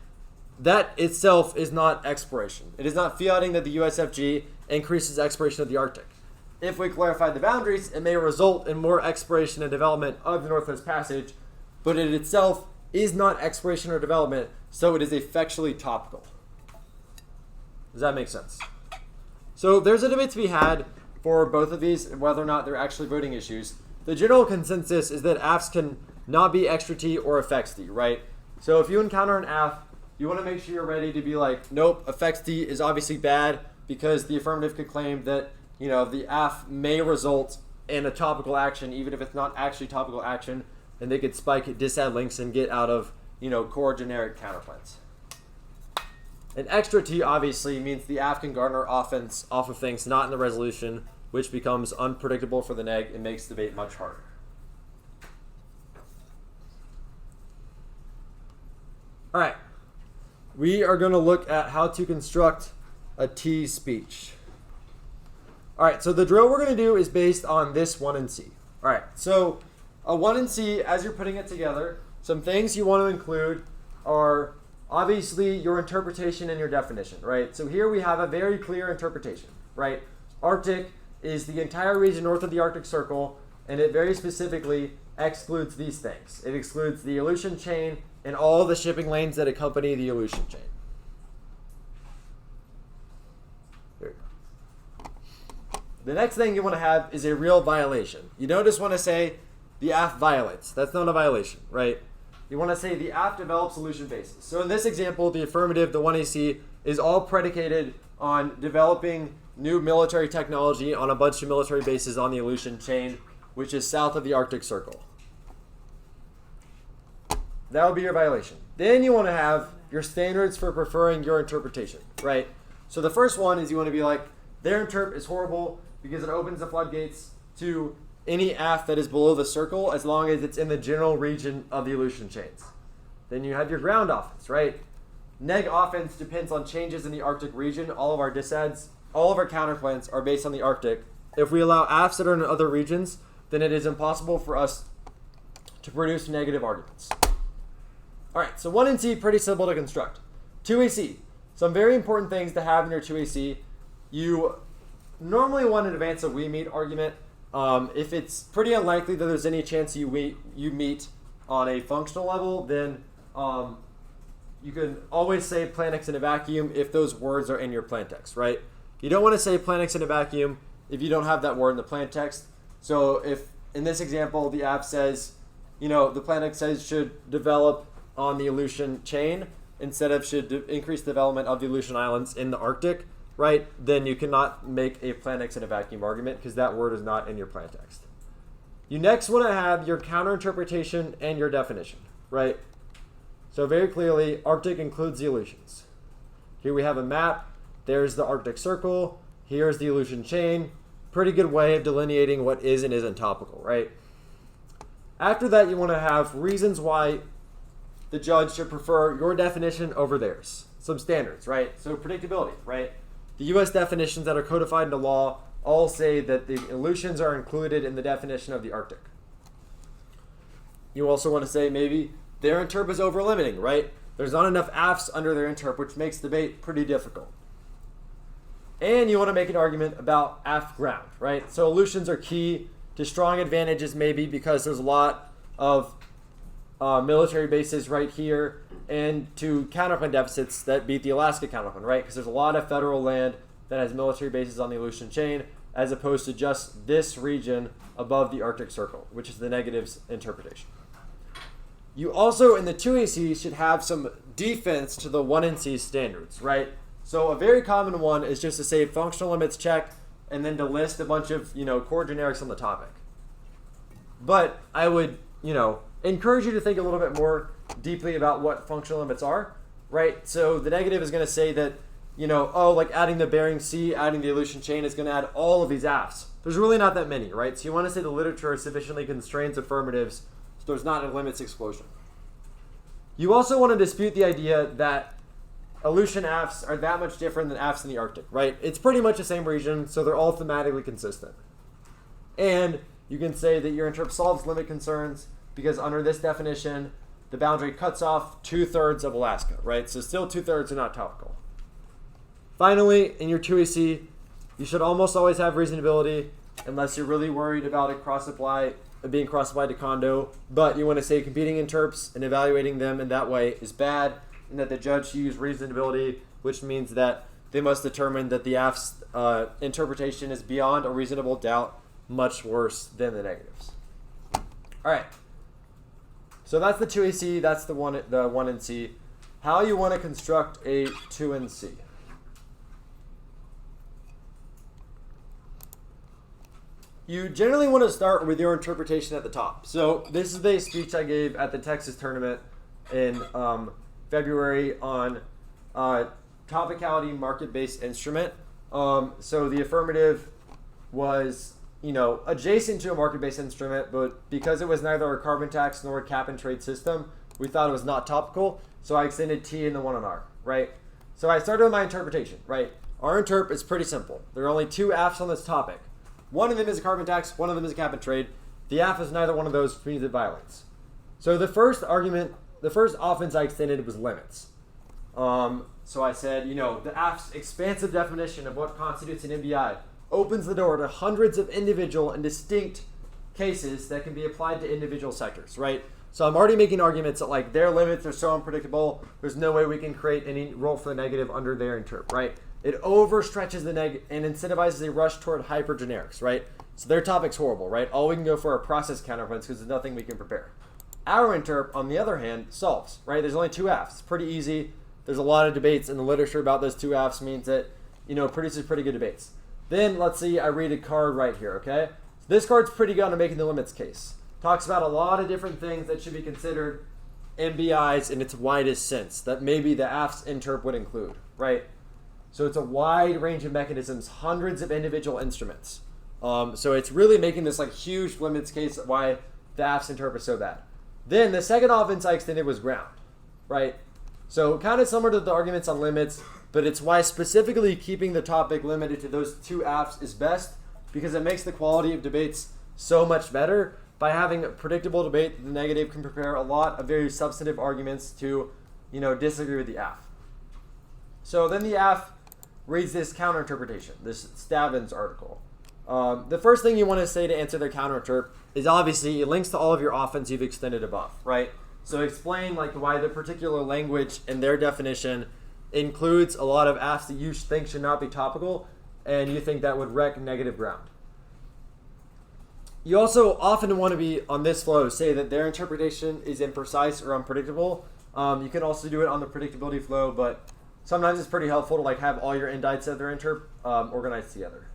That itself is not exploration. It is not fiating that the USFG increases exploration of the Arctic. If we clarify the boundaries, it may result in more exploration and development of the Northwest Passage, but it itself is not exploration or development, so it is effectually topical. Does that make sense? So there's a debate to be had for both of these, whether or not they're actually voting issues. The general consensus is that AFs can not be extra T or affects T, right? So if you encounter an AF, you want to make sure you're ready to be like, nope, affects T is obviously bad because the affirmative could claim that the AF may result in a topical action, even if it's not actually topical action, and they could spike disadd links and get out of, core generic counterplans. An extra T obviously means the AF can garner offense off of things not in the resolution, which becomes unpredictable for the neg and makes debate much harder. All right. We are going to look at how to construct a T speech. All right, so the drill we're going to do is based on this 1 and C. All right, so a 1 and C, as you're putting it together, some things you want to include are obviously your interpretation and your definition, right? So here we have a very clear interpretation, right? Arctic is the entire region north of the Arctic Circle, and it very specifically excludes these things. It excludes the Aleutian chain and all the shipping lanes that accompany the Aleutian chain. There you go. The next thing you want to have is a real violation. You don't just want to say the aft violates. That's not a violation, right? You want to say the aft develops Aleutian bases. So in this example, the affirmative, the 1AC, is all predicated on developing new military technology on a bunch of military bases on the Aleutian chain, which is south of the Arctic Circle. That would be your violation. Then you want to have your standards for preferring your interpretation, right? So the first one is you want to be like, their interp is horrible because it opens the floodgates to any aft that is below the circle as long as it's in the general region of the Aleutian chains. Then you have your ground offense, right? Neg offense depends on changes in the Arctic region. All of our disads, all of our counterplans are based on the Arctic. If we allow afts that are in other regions, then it is impossible for us to produce negative arguments. All right, so 1 and C, pretty simple to construct. 2AC, some very important things to have in your 2AC. You normally want to advance a we meet argument. If it's pretty unlikely that there's any chance you meet on a functional level, then you can always say planets in a vacuum if those words are in your plan text, right? You don't want to say planets in a vacuum if you don't have that word in the plan text. So if in this example the app says, the plan text says should develop on the Aleutian chain instead of should increase development of the Aleutian Islands in the Arctic, right? Then you cannot make a planets in a vacuum argument because that word is not in your plan text. You next want to have your counter interpretation and your definition, right? So very clearly, Arctic includes the Aleutians. Here we have a map. There's the Arctic Circle. Here's the Aleutian chain. Pretty good way of delineating what is and isn't topical, right? After that, you want to have reasons why the judge should prefer your definition over theirs. Some standards, right? So predictability, right? The U.S. definitions that are codified into law all say that the Aleutians are included in the definition of the Arctic. You also want to say maybe their interp is over-limiting, right? There's not enough afts under their interp, which makes debate pretty difficult. And you want to make an argument about aft ground, right? So Aleutians are key to strong advantages maybe because there's a lot of military bases right here, and to counterplan deficits that beat the Alaska counterplan, right? Because there's a lot of federal land that has military bases on the Aleutian chain as opposed to just this region above the Arctic Circle, which is the negatives interpretation. You also, in the 2AC, should have some defense to the 1 and C standards, right? So a very common one is just to say functional limits check and then to list a bunch of, core generics on the topic. But I would, encourage you to think a little bit more deeply about what functional limits are, right? So the negative is going to say that, like adding the Bering Sea, adding the Aleutian chain is going to add all of these afts. There's really not that many, right? So you want to say the literature sufficiently constrains affirmatives so there's not a limits explosion. You also want to dispute the idea that Aleutian afts are that much different than afts in the Arctic, right? It's pretty much the same region, so they're all thematically consistent. And you can say that your interp solves limit concerns because under this definition, the boundary cuts off 2/3 of Alaska, right? So still 2/3 are not topical. Finally, in your 2AC, you should almost always have reasonability unless you're really worried about it being cross-applied to condo. But you want to say competing interps and evaluating them in that way is bad, and that the judge should use reasonability, which means that they must determine that the AF's interpretation is beyond a reasonable doubt much worse than the negatives. All right. So that's the 2AC, that's the 1 and C. How you want to construct a 2 and C. You generally want to start with your interpretation at the top. So this is the speech I gave at the Texas tournament in February on topicality market-based instrument. So the affirmative was adjacent to a market-based instrument, but because it was neither a carbon tax nor a cap and trade system, we thought it was not topical, so I extended T in the 1 on R, right? So I started with my interpretation, right? Our interp is pretty simple. There are only 2 afts on this topic. One of them is a carbon tax, one of them is a cap and trade. The aft is neither one of those, which means it violates. So the first offense I extended was limits. So I said, the aft's expansive definition of what constitutes an MBI opens the door to hundreds of individual and distinct cases that can be applied to individual sectors, right? So I'm already making arguments that like their limits are so unpredictable, there's no way we can create any role for the negative under their interp, right? It overstretches the negative and incentivizes a rush toward hypergenerics, right? So their topic's horrible, right? All we can go for are process counterpoints because there's nothing we can prepare. Our interp, on the other hand, solves, right? There's only 2 Fs. It's pretty easy. There's a lot of debates in the literature about those 2 Fs, means that, produces pretty good debates. Then let's see, I read a card right here, okay? This card's pretty good on making the limits case. Talks about a lot of different things that should be considered MBIs in its widest sense that maybe the AFS interp would include, right? So it's a wide range of mechanisms, hundreds of individual instruments. So it's really making this like huge limits case of why the AFS interp is so bad. Then the second offense I extended was ground, right? So kind of similar to the arguments on limits, but it's why specifically keeping the topic limited to those 2 AFs is best, because it makes the quality of debates so much better. By having a predictable debate, the negative can prepare a lot of very substantive arguments to, disagree with the AF. So then the AF reads this counterinterpretation, this Stavins article. The first thing you want to say to answer their counterinterp is obviously it links to all of your offense you've extended above, right? So explain like why the particular language in their definition includes a lot of AFs that you think should not be topical, and you think that would wreck negative ground. You also often want to be on this flow, say that their interpretation is imprecise or unpredictable. You can also do it on the predictability flow, but sometimes it's pretty helpful to like have all your indites of their interp organized together.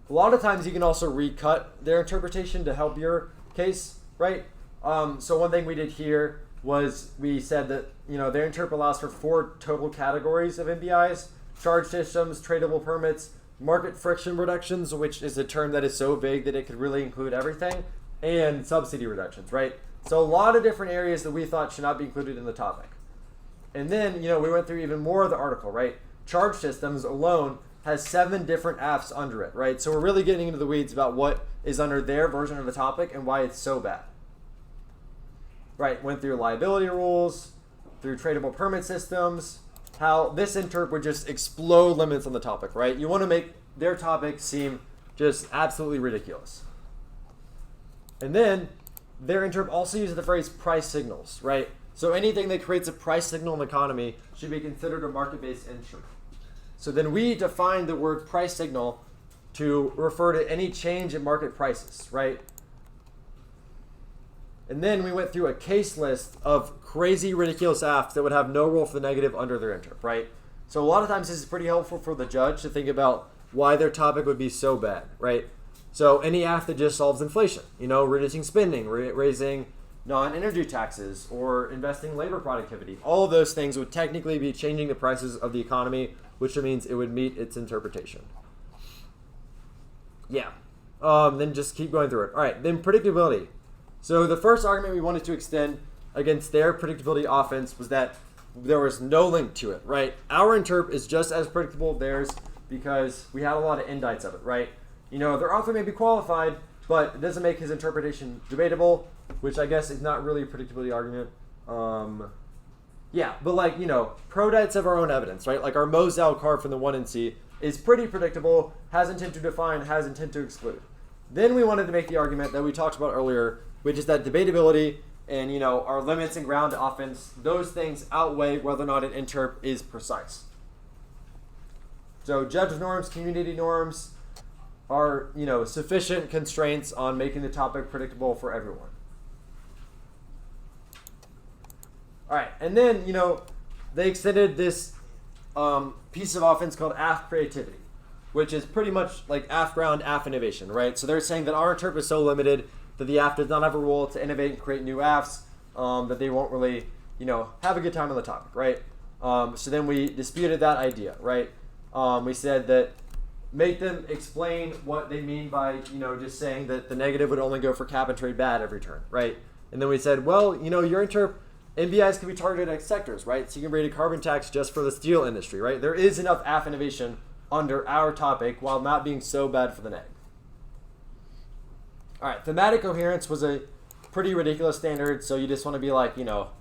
A lot of times you can also recut their interpretation to help your case, right? So one thing we did here was we said that their interp allows for 4 total categories of MBIs: charge systems, tradable permits, market friction reductions, which is a term that is so vague that it could really include everything, and subsidy reductions, right? So a lot of different areas that we thought should not be included in the topic. And then, we went through even more of the article, right? Charge systems alone has 7 different AFs under it, right? So we're really getting into the weeds about what is under their version of the topic and why it's so bad. Right, went through liability rules, through tradable permit systems, how this interp would just explode limits on the topic, right? You want to make their topic seem just absolutely ridiculous. And then their interp also uses the phrase price signals, right? So anything that creates a price signal in the economy should be considered a market-based instrument. So then we define the word price signal to refer to any change in market prices, right? And then we went through a case list of crazy, ridiculous AFs that would have no role for the negative under their interp, right? So a lot of times this is pretty helpful for the judge to think about why their topic would be so bad, right? So any AF that just solves inflation, reducing spending, raising non-energy taxes, or investing labor productivity, all of those things would technically be changing the prices of the economy, which means it would meet its interpretation. Yeah. Then just keep going through it. All right, then predictability. So the first argument we wanted to extend against their predictability offense was that there was no link to it, right? Our interp is just as predictable as theirs because we had a lot of indites of it, right? Their author may be qualified, but it doesn't make his interpretation debatable, which I guess is not really a predictability argument. Yeah, but prodites have our own evidence, right? Like our Moselle card from the 1NC is pretty predictable, has intent to define, has intent to exclude. Then we wanted to make the argument that we talked about earlier, which is that debatability and our limits and ground offense, those things outweigh whether or not an interp is precise. So judge norms, community norms are sufficient constraints on making the topic predictable for everyone. All right, and then they extended this piece of offense called AF creativity, which is pretty much like AF ground, AF innovation, right? So they're saying that our interp is so limited that the AF does not have a role to innovate and create new AFs, that they won't really, have a good time on the topic, right? So then we disputed that idea, right? We said that make them explain what they mean by, just saying that the negative would only go for cap and trade bad every turn, right? And then we said, well, your interp, MBIs can be targeted at sectors, right? So you can rate a carbon tax just for the steel industry, right? There is enough AF innovation under our topic while not being so bad for the neg. All right, thematic coherence was a pretty ridiculous standard, so you just want to be like, not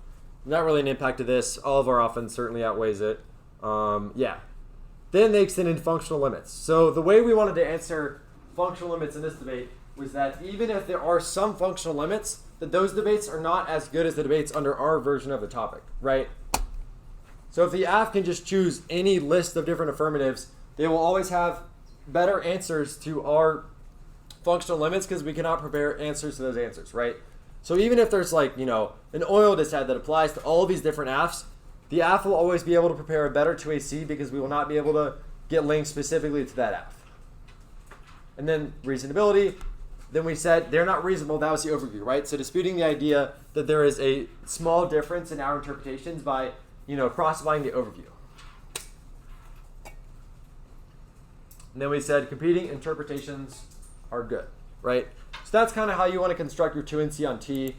really an impact to this. All of our offense certainly outweighs it. Yeah. then they extended functional limits. So the way we wanted to answer functional limits in this debate was that even if there are some functional limits, that those debates are not as good as the debates under our version of the topic, right? So if the AF can just choose any list of different affirmatives, they will always have better answers to our functional limits because we cannot prepare answers to those answers, right? So even if there's like, an oil disad that applies to all of these different AFs, the AF will always be able to prepare a better 2AC because we will not be able to get linked specifically to that AF. And then reasonability, then we said they're not reasonable. That was the overview, right? So disputing the idea that there is a small difference in our interpretations by, crossifying the overview. And then we said competing interpretations are good, right? So that's kind of how you want to construct your 2NC on T.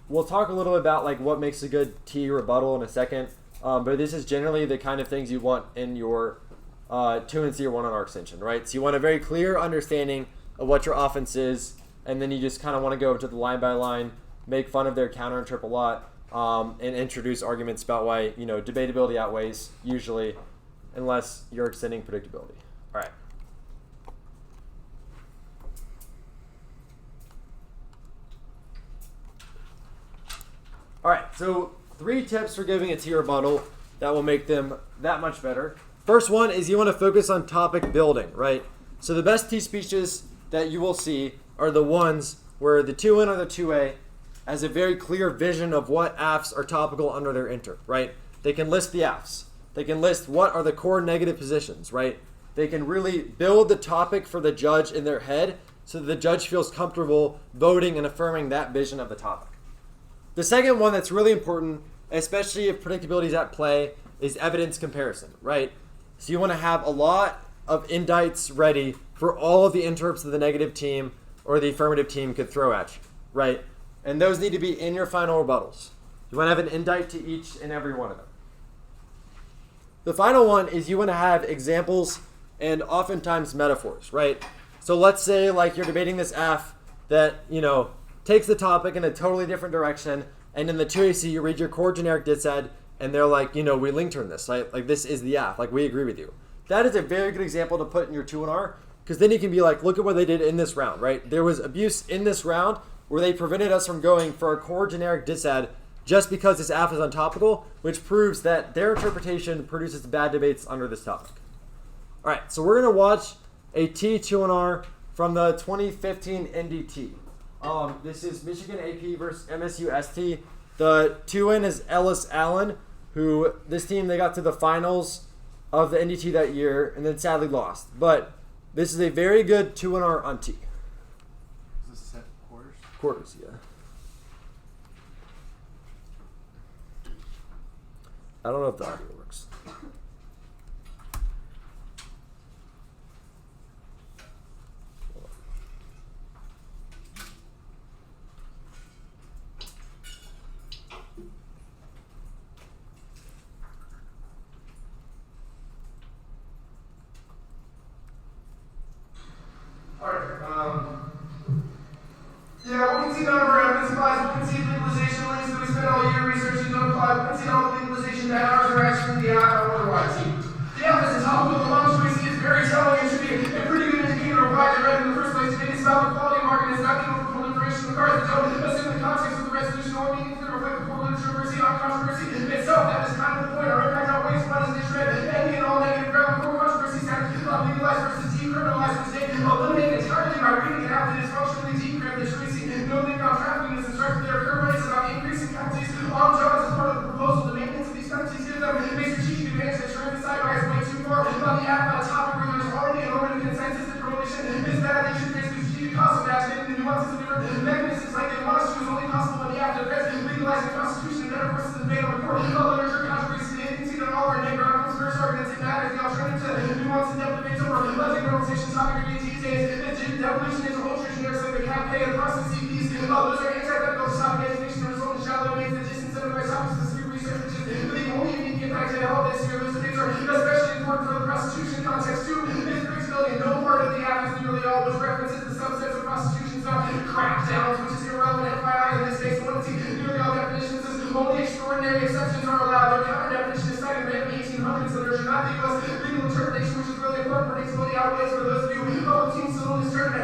We'll talk a little bit about like what makes a good T rebuttal in a second, but this is generally the kind of things you want in your 2NC or 1 on R extension, right? So you want a very clear understanding of what your offense is, and then you just kind of want to go to the line by line, make fun of their counter interp a lot, and introduce arguments about why debatability outweighs usually, unless you're extending predictability. All right. All right, so 3 tips for giving a T rebuttal that will make them that much better. First one is you want to focus on topic building, right? So the best T speeches that you will see are the ones where the 2N or the 2A has a very clear vision of what AFs are topical under their interp, right? They can list the AFs. They can list what are the core negative positions, right? They can really build the topic for the judge in their head so that the judge feels comfortable voting and affirming that vision of the topic. The second one that's really important, especially if predictability is at play, is evidence comparison, right? So you want to have a lot of indicts ready for all of the interps that the negative team or the affirmative team could throw at you, right? And those need to be in your final rebuttals. You want to have an indite to each and every one of them. The final one is you want to have examples and oftentimes metaphors, right? So let's say like you're debating this AF that, takes the topic in a totally different direction, and in the 2AC you read your core generic disad and they're like, we linked turn this, right? Like this is the AF, like we agree with you. That is a very good example to put in your 2NR because then you can be like, look at what they did in this round, right? There was abuse in this round where they prevented us from going for a core generic disad just because this AF is untopical, which proves that their interpretation produces bad debates under this topic. All right, so we're going to watch a T2NR from the 2015 NDT. This is Michigan AP versus MSU ST. The 2N is Ellis Allen, who this team, they got to the finals of the NDT that year and then sadly lost. But this is a very good 2NR on T. Is this set quarters? Quarters, yeah. I don't know if the audio works. Yeah, we can see none of our evidence applies. We can see legalization links that we spent all year researching don't apply. We can see all the legalization that ours are actually the app. I wonder why. The app is a topical among choice is very telling and should be a pretty good indicator of why they read in the first place. Today is about the quality of market is nothing but the proliferation of cars that don't assume the context of the resolution or meaning to reflect the core controversy on controversy itself. That is kind of the point. Our impact outweighs what is this red and in all negative ground. Core controversy status legalized versus decriminalized mistake. Eliminated entirely by reading it out that is functionally decrim. The choice no link on trafficking is instructed their occurrence about increasing penalties on jobs as part of the proposal. The maintenance of these penalties gives them a strategic advantage that turns the sideways way too far on the app on a topic where there's already an normative consensus that prohibition is bad. They should face the strategic cost of that. The nuances of different mechanisms like they want us to is only possible when the app defends legalizing the Constitution and better forces the debate on the court. Literature controversy. They can see that all our neighbor outcomes first arguments it matters. The alternative to nuance and depth debates over left normalization topic or DTs is devolution is a whole generic like the campaign and process CPs. Those are antithetical to topic education and result in shallow debates that disincentivize topics to severe research, which is the only unique impact in all this year. Those debates are especially important for the prostitution context too. Is predictability. No part of the app is nearly all which references the subsets of prostitution stuff. Crackdowns, which is irrelevant FYI in this case. One of the nearly all definitions is only extraordinary exceptions are allowed. Their counter definition is cited in the 1800s literature, not the US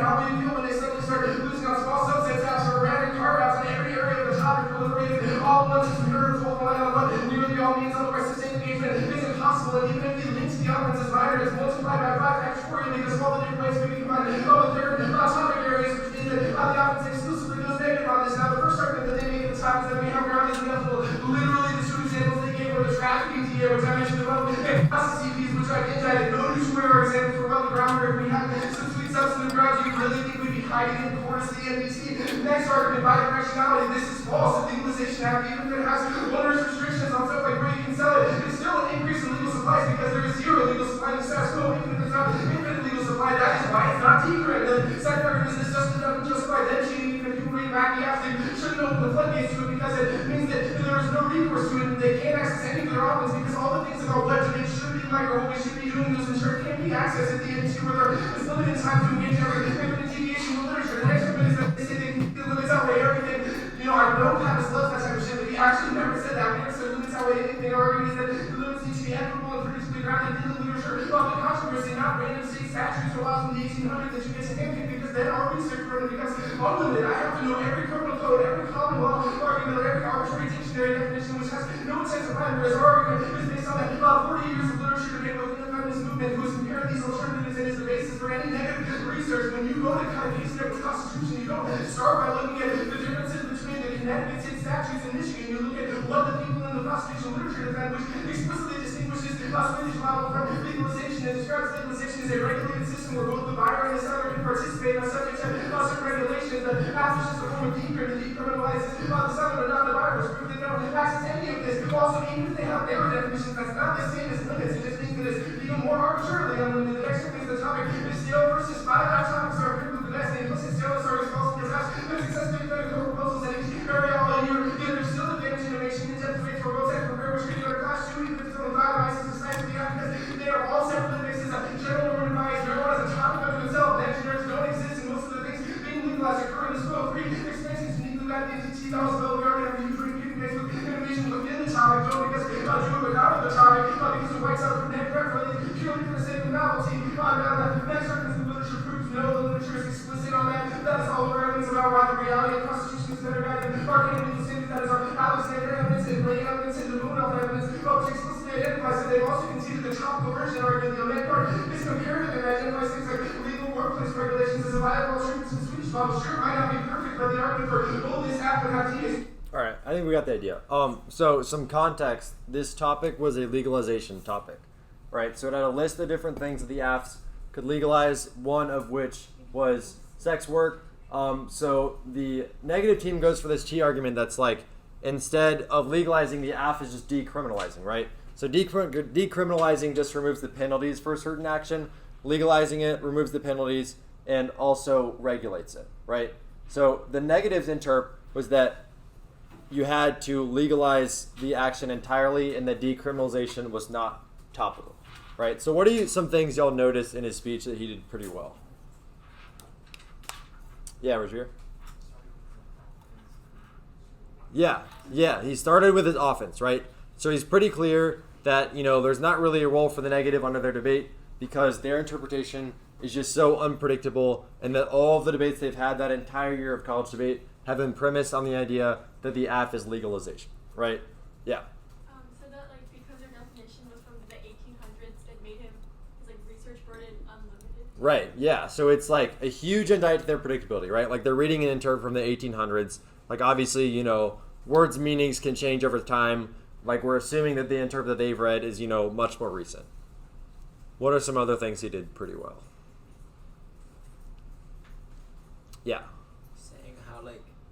how they feel when they suddenly start losing on small subsets after random carve-outs on every area of the topic proliferated all at once as we heard told line on what nearly all means, otherwise sustained engagement is impossible, and even if the link to the elements is minor, it's multiplied by 5 factorially because all the different ways we can combine all the different topic areas, which means that the options exclusively goes negative on this. Now, the first argument that they make at the top is that we have around these inevitable, literally the two examples they gave were the trafficking TA, which I mentioned above, and processes, which I indicted. No news where examples for what the groundwork we have some sweet substantive grounds you really think we'd be hiding in the corners of the NBT. Next argument, bidirectionality. This is false. The legalization act, even if it has onerous restrictions on stuff like where you can sell it, it's still an increase in legal supplies because there is zero legal supply in the status quo. Even if there's not infinite legal supply, that is why it's not secret. The second argument is this doesn't justify them cheating, even if people read back the app, they shouldn't open the floodgates to it because it means that there is no recourse to it and they can't access any of their options because all the things about what it should be like or what we should be doing, those insured can't be accessed at the NBT where there is limited time to engage every infinite deviation in the literature. The next argument is that they say they can limits outweigh everything. You know, I know Pattis loves that type of shit, but he actually never said that. We never said limits outweigh anything. Our argument is that the limits need to be equitable and predictably grounded in the literature of the controversy, not random state statutes or laws from the 1800s that you get to handpick because then our research further becomes unlimited. I have to know every criminal code, every common law argument, or every arbitrary dictionary definition which has no intent to find, whereas our argument is based on that 40 years of literature debate with the independence movement who has compared these alternatives and is the basis for any negative research. When you go to kind of case step with Constitution, you don't start by looking at the differences between the Connecticut state statutes in Michigan. You look at what the people in the prosecution literature defend, which explicitly distinguishes Swedish model from legalization and describes legalization as a regulated system where both the buyer and the seller can participate on subject to certain regulations. The act is just a form of decriminalizes the seller but not the buyer, which proves they don't access any of this. Also, even if they have narrow definitions, that's not the same as limits. It just means that it's even more arbitrarily unlimited. The next thing is the topic is stale versus 5 half topics are approved with the best. The implicit staleness are false because there's successfully defended proposals that vary all year. Yet there's still advantage innovation in depth rates for both sides prepare which can go to class 2 even if it's only 5 biases of science because they are all separately bases of general normative bias. Marijuana is a topic unto itself. Engineers don't exist and most of the things being legalized occur in the scope. 3 expansions uniquely about the NTT dollars bill. We already have a huge ranking base with innovation within the topic, don't because do it without the topic, because the whites out from that preferably purely for the sake of novelty. Now the next argument is the literature proves no, the literature is explicit on that. That is all the evidence about why the reality of Constitution is better guided. Arcane legal standards, that is our Alexander evidence and Blake evidence and the Moonhoff evidence, which explicitly identifies that they've also conceded the topical version argument. The Omed part is comparative and identifies things like legal workplace regulations as a viable alternative to the Swedish model. Sure, it might not be perfect, but the argument for all this act would have to use. All right, I think we got the idea. So some context. This topic was a legalization topic, right? So it had a list of different things that the AFs could legalize, one of which was sex work. So the negative team goes for this T argument that's like, instead of legalizing, the AF is just decriminalizing, right? So decriminalizing just removes the penalties for a certain action. Legalizing it removes the penalties and also regulates it, right? So the negatives interp was that you had to legalize the action entirely and that decriminalization was not topical, right? So what are some things y'all noticed in his speech that he did pretty well? Yeah, Roger. Yeah, he started with his offense, right? So he's pretty clear that, there's not really a role for the negative under their debate because their interpretation is just so unpredictable and that all of the debates they've had that entire year of college debate have been premised on the idea that the AF is legalization, right? Yeah. So that, because their definition was from the 1800s, it made his research burden unlimited. Right, yeah. So it's like a huge indict to their predictability, right? Like they're reading an intern from the 1800s. Like obviously, words' meanings can change over time. Like we're assuming that the intern that they've read is, much more recent. What are some other things he did pretty well? Yeah. Saying how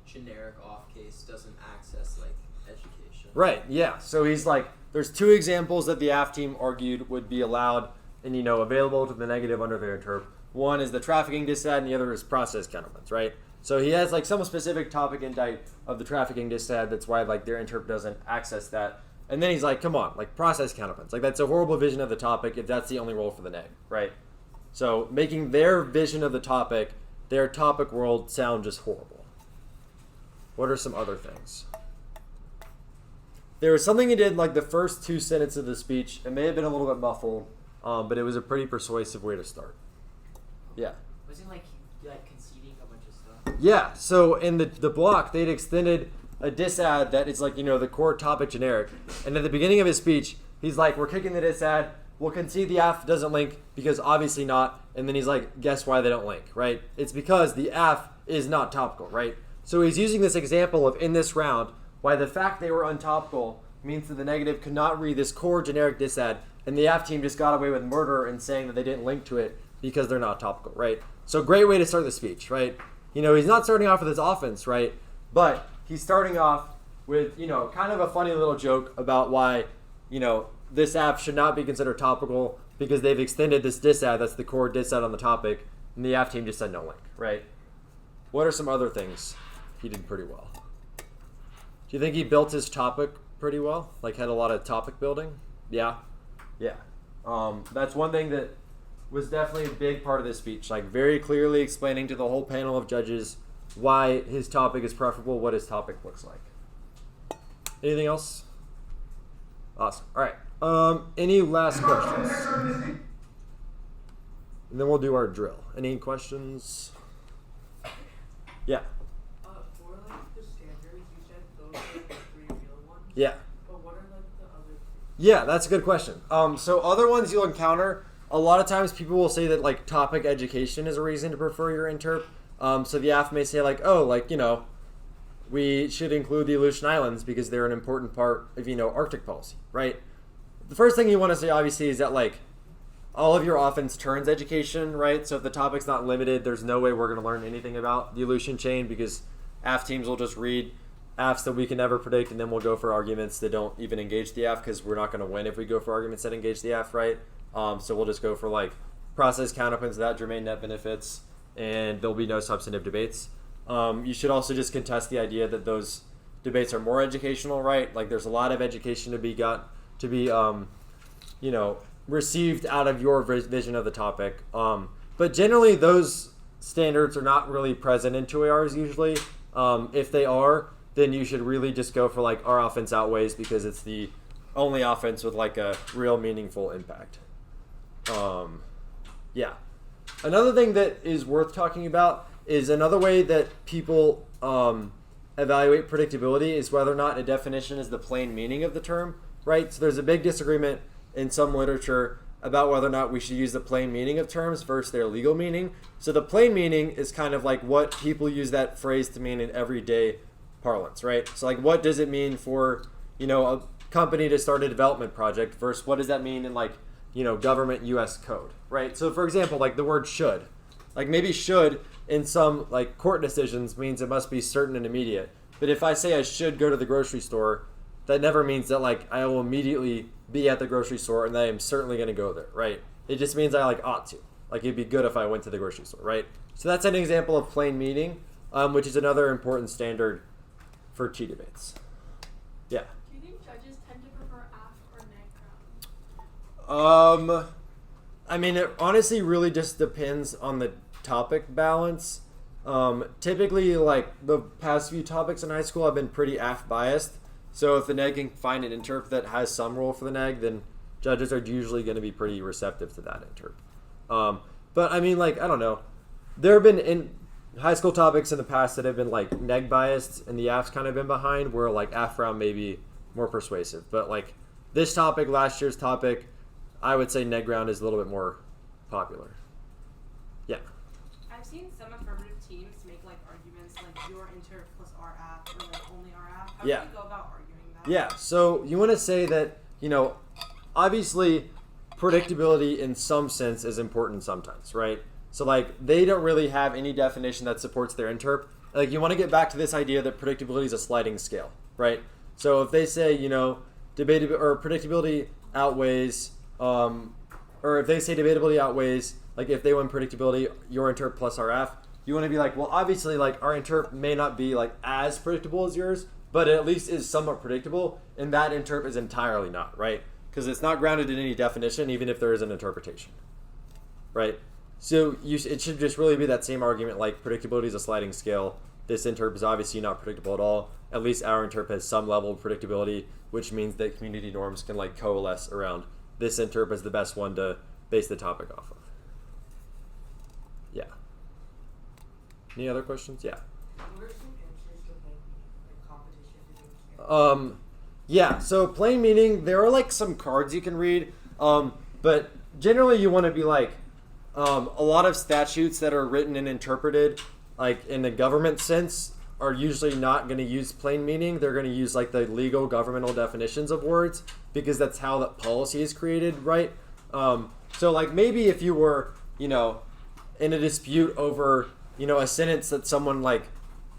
generic off case doesn't access education. Right, yeah. So he's like, there's 2 examples that the AF team argued would be allowed and, available to the negative under their interp. One is the trafficking dissad and the other is process counterfeits, right? So he has some specific topic indict of the trafficking dissad. That's why their interp doesn't access that. And then he's like, come on, process counterfeits. That's a horrible vision of the topic if that's the only role for the neg, right? So making their vision of the topic, their topic world sound just horrible. What are some other things? There was something he did the first 2 sentences of the speech. It may have been a little bit muffled, but it was a pretty persuasive way to start. Yeah. Wasn't Yeah, so in the block, they'd extended a disad that is like, the core topic generic. And at the beginning of his speech, he's like, we're kicking the disad. We'll concede the AF doesn't link because obviously not. And then he's like, guess why they don't link, right? It's because the AF is not topical, right? So he's using this example of in this round, why the fact they were untopical means that the negative could not read this core generic disad, and the AF team just got away with murder and saying that they didn't link to it because they're not topical, right? So great way to start the speech, right? He's not starting off with his offense, right? But he's starting off with, kind of a funny little joke about why, this app should not be considered topical because they've extended this disad, that's the core disad on the topic, and the AF team just said no link, right? What are some other things he did pretty well? Do you think he built his topic pretty well? Like had a lot of topic building? Yeah. Yeah. That's one thing that was definitely a big part of this speech. Like very clearly explaining to the whole panel of judges why his topic is preferable, what his topic looks like. Anything else? Awesome. All right. Any last questions? And then we'll do our drill. Any questions? Yeah. For like the standards, you said those are the 3 real ones. Yeah. But what are like the other? Yeah, that's a good question. So other ones you'll encounter, a lot of times people will say that like topic education is a reason to prefer your interp. So the AF may say like, we should include the Aleutian Islands because they're an important part of, Arctic policy, right? The first thing you want to say obviously is that like all of your offense turns education, right? So if the topic's not limited, there's no way we're going to learn anything about the Aleutian chain because AF teams will just read AFs that we can never predict and then we'll go for arguments that don't even engage the AF because we're not going to win if we go for arguments that engage the AF, right? So we'll just go for like process counterpoints without germane net benefits and there'll be no substantive debates. You should also just contest the idea that those debates are more educational, right? Like there's a lot of education to be received out of your vision of the topic. But generally those standards are not really present in 2ARs usually. If they are, then you should really just go for like our offense outweighs because it's the only offense with like a real meaningful impact. Yeah. Another thing that is worth talking about is another way that people evaluate predictability is whether or not a definition is the plain meaning of the term, right? So there's a big disagreement in some literature about whether or not we should use the plain meaning of terms versus their legal meaning. So the plain meaning is kind of like what people use that phrase to mean in everyday parlance, right? So like what does it mean for, a company to start a development project versus what does that mean in like, government US code, right? So for example, like the word should, like maybe should in some like court decisions means it must be certain and immediate. But if I say I should go to the grocery store, that never means that like I will immediately be at the grocery store and that I am certainly going to go there, right? It just means I like ought to. Like it'd be good if I went to the grocery store, right? So that's an example of plain meaning, which is another important standard for T debates. Yeah. Do you think judges tend to prefer AF or neg ground? I mean, it honestly really just depends on the topic balance. Typically, like the past few topics in high school, I've been pretty AF biased. So if the neg can find an interp that has some role for the neg, then judges are usually going to be pretty receptive to that interp. But I mean, like, I don't know. There have been in high school topics in the past that have been like neg biased and the AF's kind of been behind where like AF round may be more persuasive. But like this topic, last year's topic, I would say neg round is a little bit more popular. Yeah. I've seen some affirmative teams make like arguments like your inter plus our app or like only our app. How do you go about arguing that? Yeah, so you want to say that, obviously predictability in some sense is important sometimes, right? So like they don't really have any definition that supports their interp. Like you want to get back to this idea that predictability is a sliding scale, right? So if they say, debatability or predictability outweighs, or if they say debatability outweighs, like if they win predictability, your interp plus RF, you want to be like, well, obviously like our interp may not be like as predictable as yours, but it at least is somewhat predictable, and that interp is entirely not, right? Because it's not grounded in any definition, even if there is an interpretation, right? So it should just really be that same argument, like predictability is a sliding scale. This interp is obviously not predictable at all. At least our interp has some level of predictability, which means that community norms can like coalesce around this interp as the best one to base the topic off of. Yeah. Any other questions? Yeah. What are some answers to like competition? Yeah, so plain meaning, there are like some cards you can read, but generally you want to be like, a lot of statutes that are written and interpreted like in the government sense are usually not going to use plain meaning. They're going to use like the legal governmental definitions of words because that's how that policy is created, right? So like maybe if you were, in a dispute over, a sentence that someone like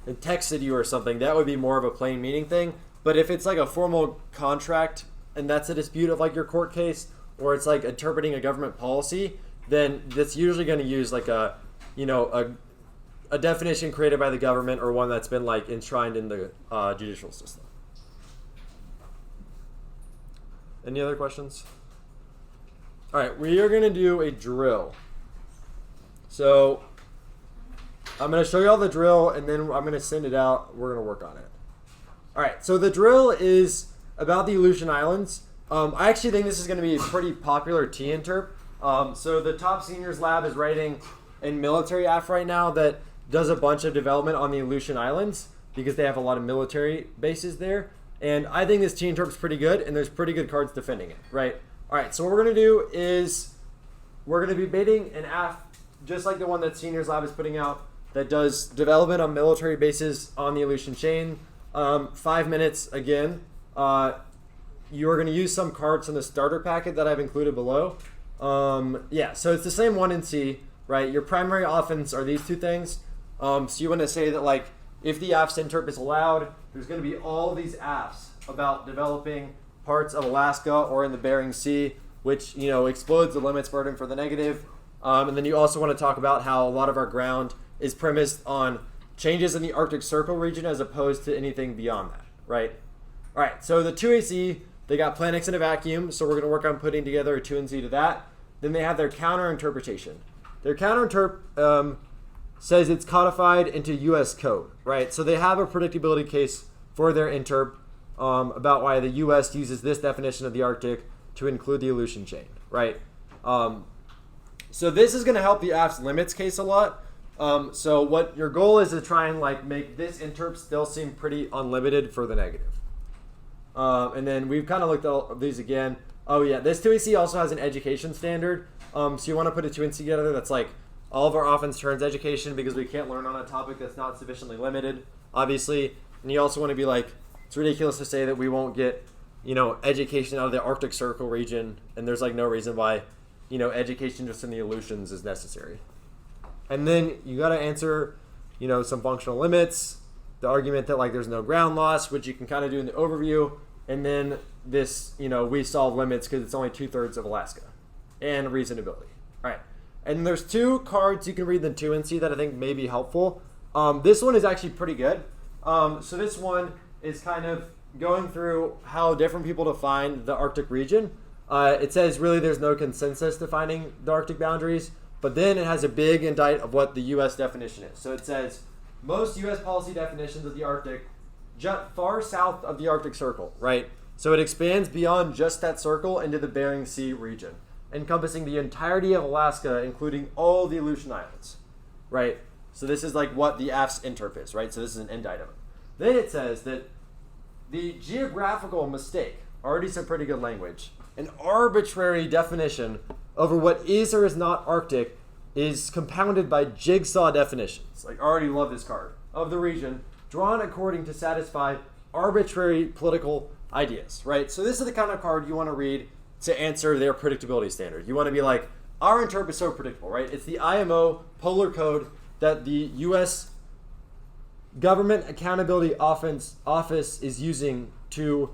texted you or something, that would be more of a plain meaning thing. But if it's like a formal contract and that's a dispute of like your court case, or it's like interpreting a government policy, then that's usually going to use like a definition created by the government or one that's been like enshrined in the judicial system. Any other questions? All right, we are going to do a drill. So I'm going to show you all the drill and then I'm going to send it out. We're going to work on it. All right, so the drill is about the Aleutian Islands. I actually think this is going to be a pretty popular T-interp. So the top seniors lab is writing a military app right now that does a bunch of development on the Aleutian Islands because they have a lot of military bases there. And I think this T-interp is pretty good, and there's pretty good cards defending it, right? All right, so what we're going to do is we're going to be baiting an app just like the one that seniors lab is putting out that does development on military bases on the Aleutian chain. 5 minutes again. You are going to use some cards from the starter packet that I've included below. So it's the same 1 in C, right? Your primary offense are these two things. So you want to say that like if the AFS interp is allowed, there's going to be all these AFs about developing parts of Alaska or in the Bering Sea, which explodes the limits burden for the negative. And then you also want to talk about how a lot of our ground is premised on changes in the Arctic Circle region as opposed to anything beyond that, right? All right, so the 2AC, they got Plan X in a vacuum, so we're going to work on putting together a 2NC to that. Then they have their counter interpretation. Their counter interp says it's codified into U.S. code, right? So they have a predictability case for their interp about why the U.S. uses this definition of the Arctic to include the Aleutian chain, right? So this is going to help the AFS limits case a lot. So what your goal is to try and like make this interp still seem pretty unlimited for the negative. And then we've kind of looked at all these again. Oh yeah, this 2AC also has an education standard. So you want to put a 2NC together that's like all of our offense turns education because we can't learn on a topic that's not sufficiently limited, obviously. And you also want to be like, it's ridiculous to say that we won't get, education out of the Arctic Circle region, and there's like no reason why, education just in the Aleutians is necessary. And then you got to answer, some functional limits, the argument that like there's no ground loss, which you can kind of do in the overview, and then this, we solve limits because it's only 2/3 of Alaska, and reasonability. All right, and there's two cards you can read in the 2NC that I think may be helpful. This one is actually pretty good. So this one is kind of going through how different people define the Arctic region. It says really there's no consensus defining the Arctic boundaries. But then it has a big indite of what the U.S. definition is. So it says, most U.S. policy definitions of the Arctic jut far south of the Arctic Circle, right? So it expands beyond just that circle into the Bering Sea region, encompassing the entirety of Alaska, including all the Aleutian Islands, right? So this is like what the AFS interp is, right? So this is an indite of it. Then it says that the geographical mistake, already some pretty good language, an arbitrary definition over what is or is not Arctic is compounded by jigsaw definitions. Like, I already love this card. Of the region, drawn according to satisfy arbitrary political ideas, right? So this is the kind of card you want to read to answer their predictability standard. You want to be like, our interp is so predictable, right? It's the IMO polar code that the U.S. Government Accountability Office is using to,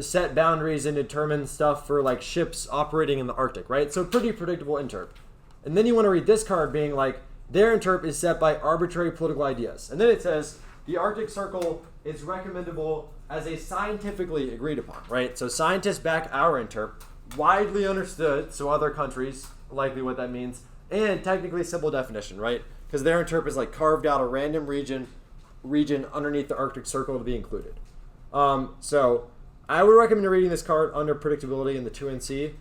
set boundaries and determine stuff for like ships operating in the Arctic, right? So pretty predictable interp. And then you want to read this card being like, their interp is set by arbitrary political ideas. And then it says, the Arctic Circle is recommendable as a scientifically agreed upon, right? So scientists back our interp, widely understood, so other countries, likely what that means, and technically simple definition, right? Because their interp is like carved out a random region underneath the Arctic Circle to be included. So I would recommend reading this card under predictability in the 2NC.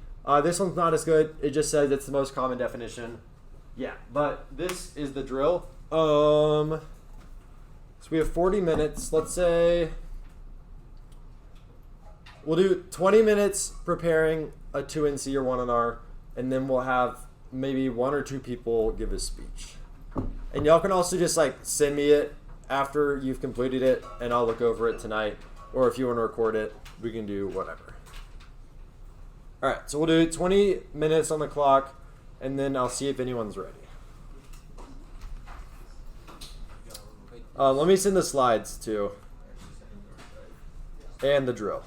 This one's not as good. It just says it's the most common definition. Yeah, but this is the drill. So we have 40 minutes. Let's say we'll do 20 minutes preparing a 2NC or 1NR, and then we'll have maybe 1 or 2 people give a speech. And y'all can also just like send me it after you've completed it, and I'll look over it tonight. Or if you want to record it, we can do whatever. All right, so we'll do 20 minutes on the clock, and then I'll see if anyone's ready. Let me send the slides too, and the drill.